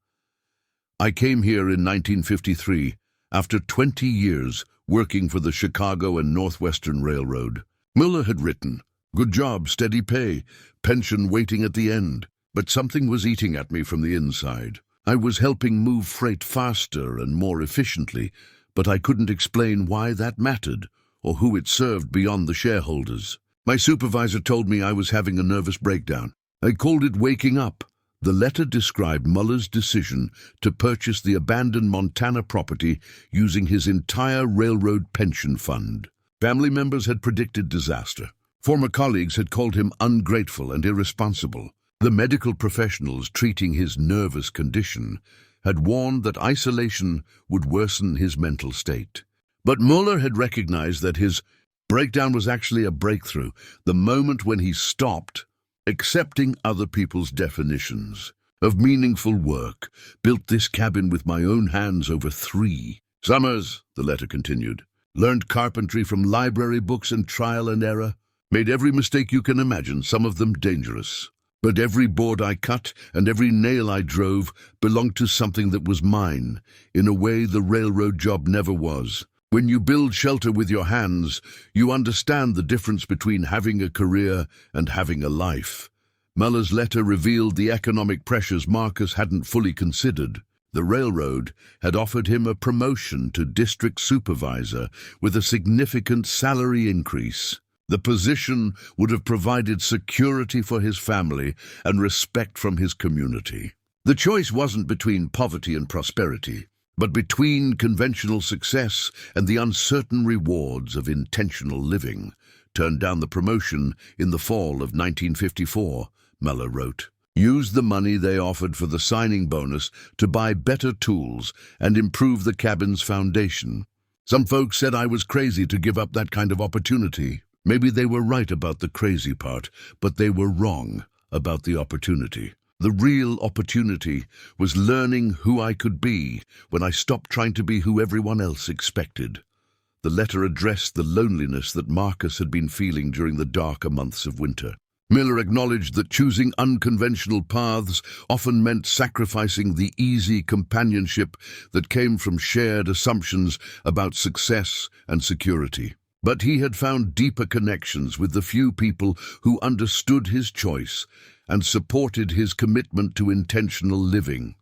"I came here in 1953, after 20 years working for the Chicago and Northwestern Railroad." Mueller had written, "Good job, steady pay, pension waiting at the end." But something was eating at me from the inside. I was helping move freight faster and more efficiently, but I couldn't explain why that mattered or who it served beyond the shareholders. My supervisor told me I was having a nervous breakdown. I called it waking up. The letter described Muller's decision to purchase the abandoned Montana property using his entire railroad pension fund. Family members had predicted disaster. Former colleagues had called him ungrateful and irresponsible. The medical professionals treating his nervous condition had warned that isolation would worsen his mental state. But Mueller had recognized that his breakdown was actually a breakthrough, the moment when he stopped accepting other people's definitions of meaningful work. "Built this cabin with my own hands over 3 summers," the letter continued. "Learned carpentry from library books and trial and error. Made every mistake you can imagine, some of them dangerous. But every board I cut and every nail I drove belonged to something that was mine, in a way the railroad job never was. When you build shelter with your hands, you understand the difference between having a career and having a life." Muller's letter revealed the economic pressures Marcus hadn't fully considered. The railroad had offered him a promotion to district supervisor with a significant salary increase. The position would have provided security for his family and respect from his community. The choice wasn't between poverty and prosperity, but between conventional success and the uncertain rewards of intentional living. Turned down the promotion in the fall of 1954, Muller wrote. Used the money they offered for the signing bonus to buy better tools and improve the cabin's foundation. Some folks said I was crazy to give up that kind of opportunity. Maybe they were right about the crazy part, but they were wrong about the opportunity. The real opportunity was learning who I could be when I stopped trying to be who everyone else expected. The letter addressed the loneliness that Marcus had been feeling during the darker months of winter. Miller acknowledged that choosing unconventional paths often meant sacrificing the easy companionship that came from shared assumptions about success and security. But he had found deeper connections with the few people who understood his choice and supported his commitment to intentional living.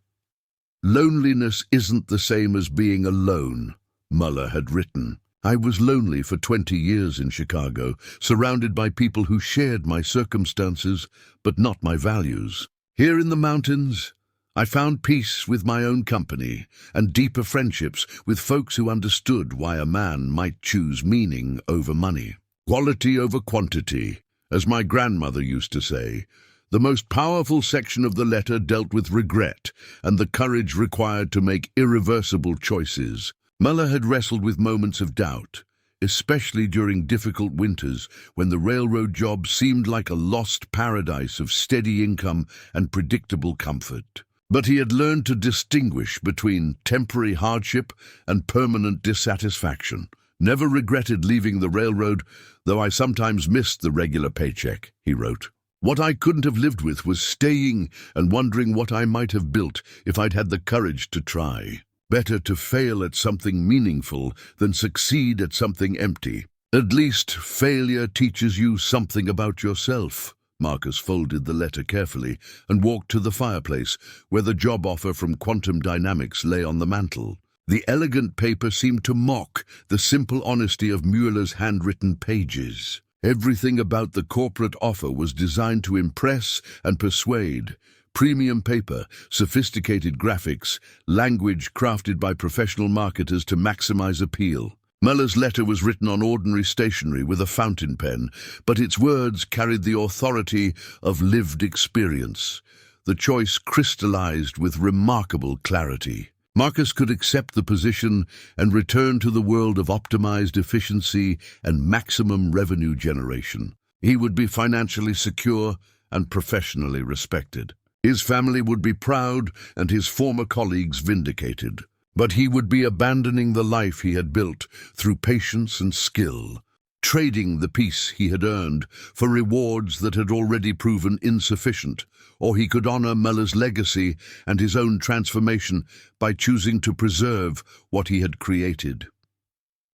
Loneliness isn't the same as being alone, Muller had written. I was lonely for 20 years in Chicago, surrounded by people who shared my circumstances, but not my values. Here in the mountains, I found peace with my own company and deeper friendships with folks who understood why a man might choose meaning over money. Quality over quantity, as my grandmother used to say. The most powerful section of the letter dealt with regret and the courage required to make irreversible choices. Muller had wrestled with moments of doubt, especially during difficult winters when the railroad job seemed like a lost paradise of steady income and predictable comfort. But he had learned to distinguish between temporary hardship and permanent dissatisfaction. Never regretted leaving the railroad, though I sometimes missed the regular paycheck, he wrote. What I couldn't have lived with was staying and wondering what I might have built if I'd had the courage to try. Better to fail at something meaningful than succeed at something empty. At least failure teaches you something about yourself. Marcus folded the letter carefully and walked to the fireplace, where the job offer from Quantum Dynamics lay on the mantel. The elegant paper seemed to mock the simple honesty of Mueller's handwritten pages. Everything about the corporate offer was designed to impress and persuade. Premium paper, sophisticated graphics, language crafted by professional marketers to maximize appeal. Muller's letter was written on ordinary stationery with a fountain pen, but its words carried the authority of lived experience. The choice crystallized with remarkable clarity. Marcus could accept the position and return to the world of optimized efficiency and maximum revenue generation. He would be financially secure and professionally respected. His family would be proud and his former colleagues vindicated. But he would be abandoning the life he had built through patience and skill, trading the peace he had earned for rewards that had already proven insufficient, or he could honor Muller's legacy and his own transformation by choosing to preserve what he had created.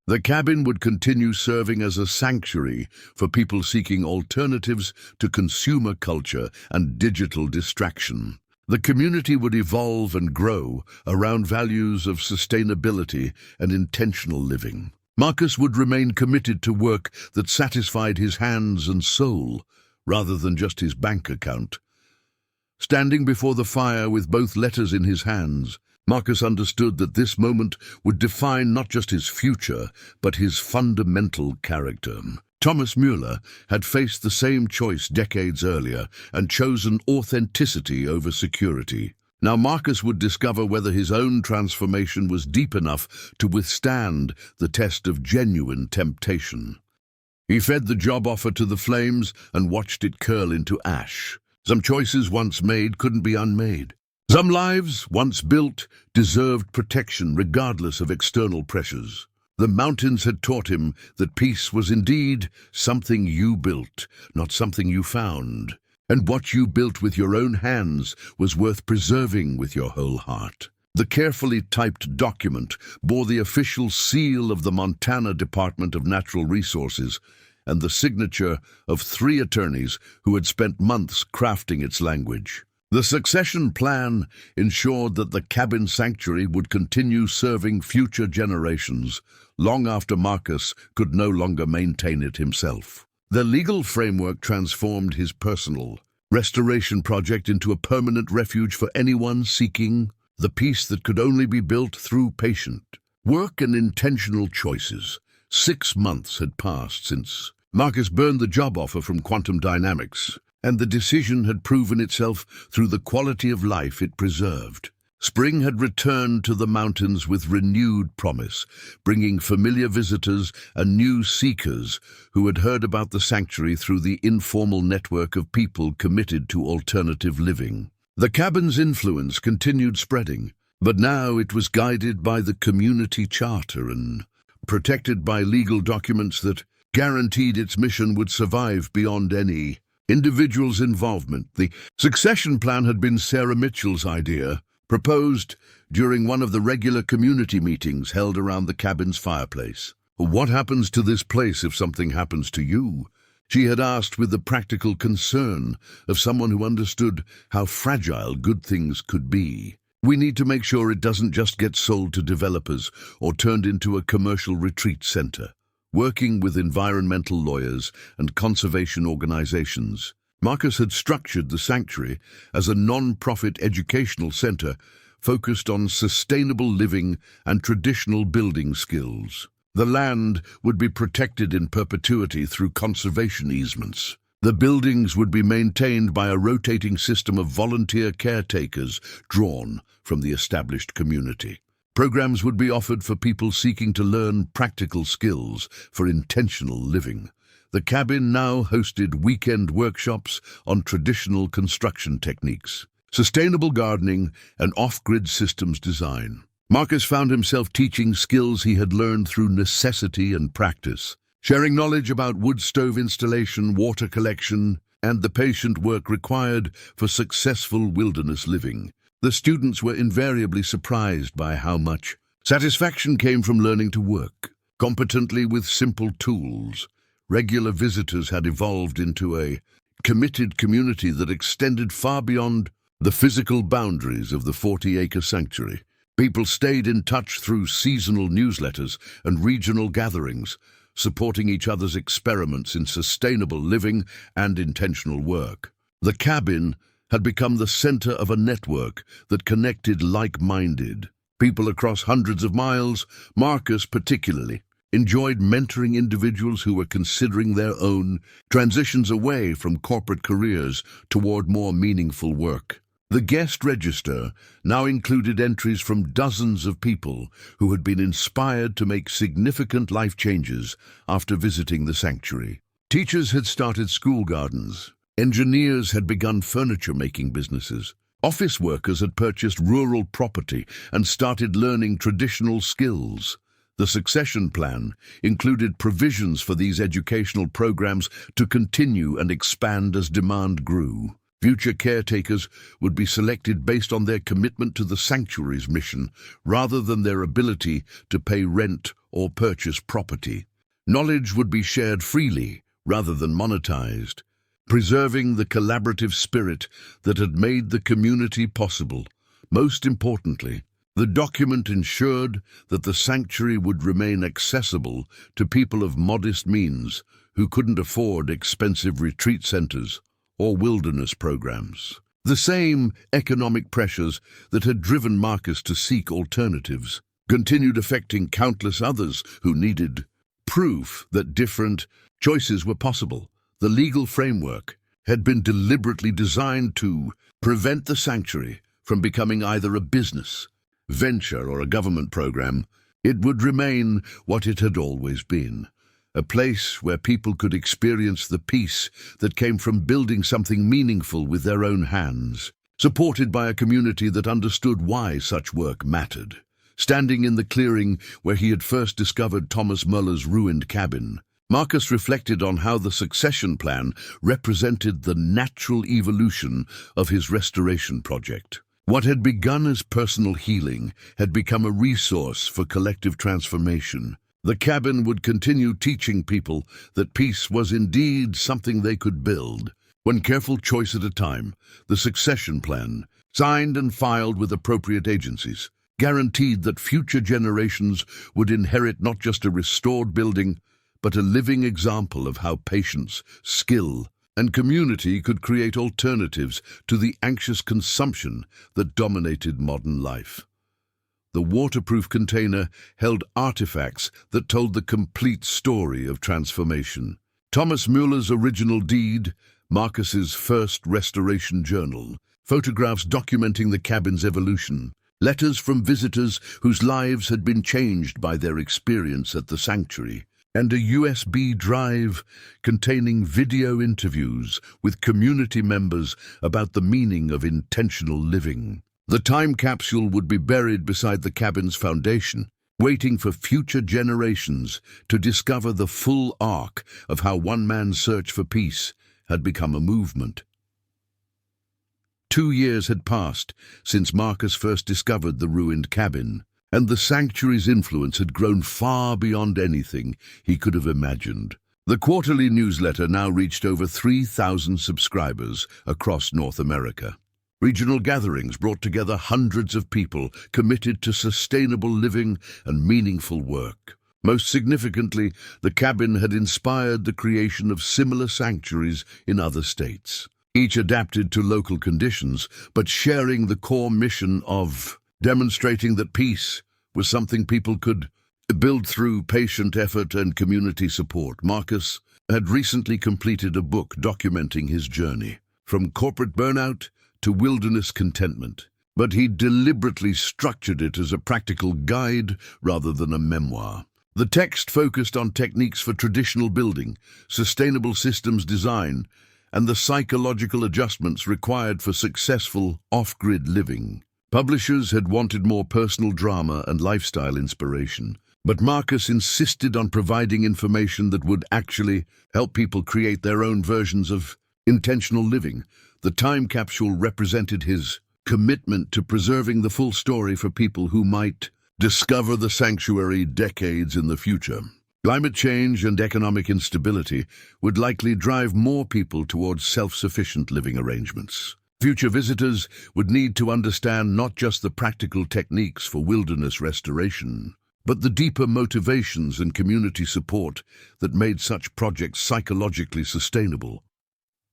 The cabin would continue serving as a sanctuary for people seeking alternatives to consumer culture and digital distraction. The community would evolve and grow around values of sustainability and intentional living. Marcus would remain committed to work that satisfied his hands and soul, rather than just his bank account. Standing before the fire with both letters in his hands, Marcus understood that this moment would define not just his future, but his fundamental character. Thomas Mueller had faced the same choice decades earlier and chosen authenticity over security. Now Marcus would discover whether his own transformation was deep enough to withstand the test of genuine temptation. He fed the job offer to the flames and watched it curl into ash. Some choices once made couldn't be unmade. Some lives, once built, deserved protection regardless of external pressures. The mountains had taught him that peace was indeed something you built, not something you found. And what you built with your own hands was worth preserving with your whole heart. The carefully typed document bore the official seal of the Montana Department of Natural Resources and the signature of 3 attorneys who had spent months crafting its language. The succession plan ensured that the cabin sanctuary would continue serving future generations, long after Marcus could no longer maintain it himself. The legal framework transformed his personal restoration project into a permanent refuge for anyone seeking the peace that could only be built through patient work and intentional choices. 6 months had passed since Marcus burned the job offer from Quantum Dynamics, and the decision had proven itself through the quality of life it preserved. Spring had returned to the mountains with renewed promise, bringing familiar visitors and new seekers who had heard about the sanctuary through the informal network of people committed to alternative living. The cabin's influence continued spreading, but now it was guided by the community charter and protected by legal documents that guaranteed its mission would survive beyond any individual's involvement. The succession plan had been Sarah Mitchell's idea, proposed during one of the regular community meetings held around the cabin's fireplace. "What happens to this place if something happens to you?" she had asked, with the practical concern of someone who understood how fragile good things could be. "We need to make sure it doesn't just get sold to developers or turned into a commercial retreat center." Working with environmental lawyers and conservation organizations, Marcus had structured the sanctuary as a non-profit educational center focused on sustainable living and traditional building skills. The land would be protected in perpetuity through conservation easements. The buildings would be maintained by a rotating system of volunteer caretakers drawn from the established community. Programs would be offered for people seeking to learn practical skills for intentional living. The cabin now hosted weekend workshops on traditional construction techniques, sustainable gardening, and off-grid systems design. Marcus found himself teaching skills he had learned through necessity and practice, sharing knowledge about wood stove installation, water collection, and the patient work required for successful wilderness living. The students were invariably surprised by how much satisfaction came from learning to work competently with simple tools. Regular visitors had evolved into a committed community that extended far beyond the physical boundaries of the 40-acre sanctuary. People stayed in touch through seasonal newsletters and regional gatherings, supporting each other's experiments in sustainable living and intentional work. The cabin had become the center of a network that connected like-minded people across hundreds of miles. Marcus, particularly, enjoyed mentoring individuals who were considering their own transitions away from corporate careers toward more meaningful work. The guest register now included entries from dozens of people who had been inspired to make significant life changes after visiting the sanctuary. Teachers had started school gardens. Engineers had begun furniture-making businesses. Office workers had purchased rural property and started learning traditional skills. The succession plan included provisions for these educational programs to continue and expand as demand grew. Future caretakers would be selected based on their commitment to the sanctuary's mission rather than their ability to pay rent or purchase property. Knowledge would be shared freely rather than monetized, preserving the collaborative spirit that had made the community possible. Most importantly, the document ensured that the sanctuary would remain accessible to people of modest means who couldn't afford expensive retreat centers or wilderness programs. The same economic pressures that had driven Marcus to seek alternatives continued affecting countless others who needed proof that different choices were possible. The legal framework had been deliberately designed to prevent the sanctuary from becoming either a business venture or a government program. It would remain what it had always been, a place where people could experience the peace that came from building something meaningful with their own hands, supported by a community that understood why such work mattered. Standing in the clearing where he had first discovered Thomas Muller's ruined cabin, Marcus reflected on how the succession plan represented the natural evolution of his restoration project. What had begun as personal healing had become a resource for collective transformation. The cabin would continue teaching people that peace was indeed something they could build. One careful choice at a time, the succession plan, signed and filed with appropriate agencies, guaranteed that future generations would inherit not just a restored building, but a living example of how patience, skill, and community could create alternatives to the anxious consumption that dominated modern life. The waterproof container held artifacts that told the complete story of transformation. Thomas Müller's original deed, Marcus's first restoration journal, photographs documenting the cabin's evolution, letters from visitors whose lives had been changed by their experience at the sanctuary, and a USB drive containing video interviews with community members about the meaning of intentional living. The time capsule would be buried beside the cabin's foundation, waiting for future generations to discover the full arc of how one man's search for peace had become a movement. 2 years had passed since Marcus first discovered the ruined cabin, and the sanctuary's influence had grown far beyond anything he could have imagined. The quarterly newsletter now reached over 3,000 subscribers across North America. Regional gatherings brought together hundreds of people committed to sustainable living and meaningful work. Most significantly, the cabin had inspired the creation of similar sanctuaries in other states, each adapted to local conditions, but sharing the core mission of demonstrating that peace was something people could build through patient effort and community support. Marcus had recently completed a book documenting his journey, from corporate burnout to wilderness contentment, but he deliberately structured it as a practical guide rather than a memoir. The text focused on techniques for traditional building, sustainable systems design, and the psychological adjustments required for successful off-grid living. Publishers had wanted more personal drama and lifestyle inspiration, but Marcus insisted on providing information that would actually help people create their own versions of intentional living. The time capsule represented his commitment to preserving the full story for people who might discover the sanctuary decades in the future. Climate change and economic instability would likely drive more people towards self-sufficient living arrangements. Future visitors would need to understand not just the practical techniques for wilderness restoration, but the deeper motivations and community support that made such projects psychologically sustainable.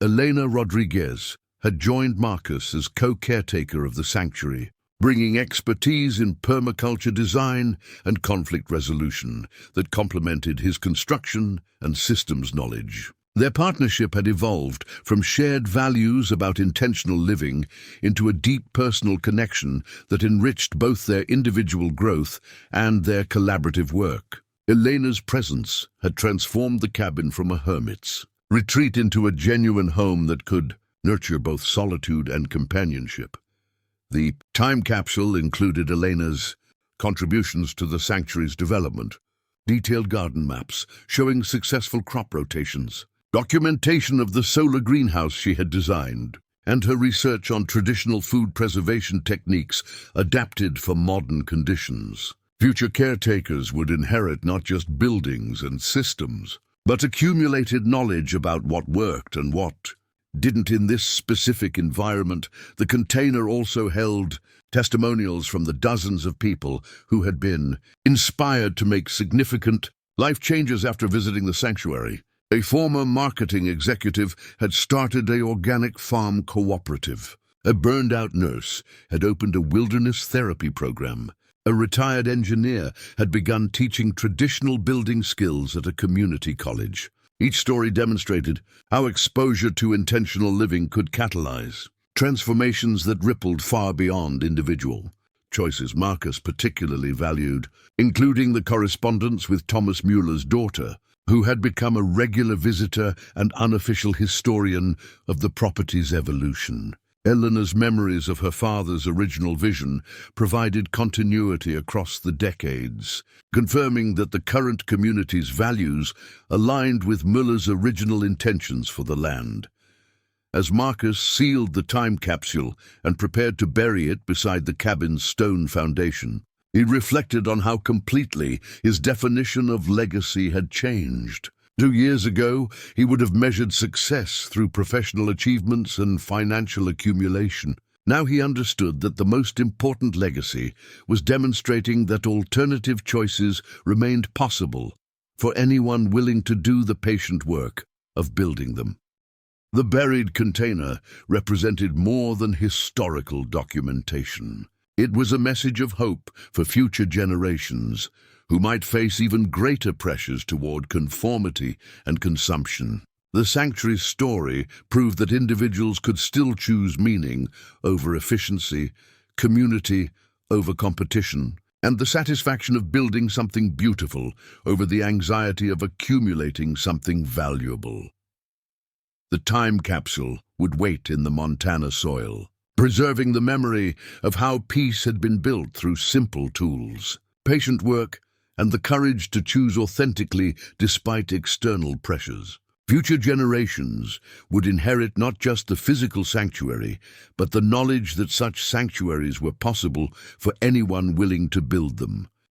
Elena Rodriguez had joined Marcus as co-caretaker of the sanctuary, bringing expertise in permaculture design and conflict resolution that complemented his construction and systems knowledge. Their partnership had evolved from shared values about intentional living into a deep personal connection that enriched both their individual growth and their collaborative work. Elena's presence had transformed the cabin from a hermit's retreat into a genuine home that could nurture both solitude and companionship. The time capsule included Elena's contributions to the sanctuary's development, detailed garden maps showing successful crop rotations, documentation of the solar greenhouse she had designed, and her research on traditional food preservation techniques adapted for modern conditions. Future caretakers would inherit not just buildings and systems, but accumulated knowledge about what worked and what didn't in this specific environment. The container also held testimonials from the dozens of people who had been inspired to make significant life changes after visiting the sanctuary. A former marketing executive had started an organic farm cooperative. A burned-out nurse had opened a wilderness therapy program. A retired engineer had begun teaching traditional building skills at a community college. Each story demonstrated how exposure to intentional living could catalyze transformations that rippled far beyond individual choices. Marcus particularly valued, including the correspondence with Thomas Müller's daughter, who had become a regular visitor and unofficial historian of the property's evolution. Elena's memories of her father's original vision provided continuity across the decades, confirming that the current community's values aligned with Müller's original intentions for the land. As Marcus sealed the time capsule and prepared to bury it beside the cabin's stone foundation, he reflected on how completely his definition of legacy had changed. 2 years ago, he would have measured success through professional achievements and financial accumulation. Now he understood that the most important legacy was demonstrating that alternative choices remained possible, for anyone willing to do the patient work of building them. The buried container represented more than historical documentation. It was a message of hope for future generations who might face even greater pressures toward conformity and consumption. The sanctuary's story proved that individuals could still choose meaning over efficiency, community over competition, and the satisfaction of building something beautiful over the anxiety of accumulating something valuable. The time capsule would wait in the Montana soil, preserving the memory of how peace had been built through simple tools, patient work, and the courage to choose authentically despite external pressures. Future generations would inherit not just the physical sanctuary, but the knowledge that such sanctuaries were possible for anyone willing to build them.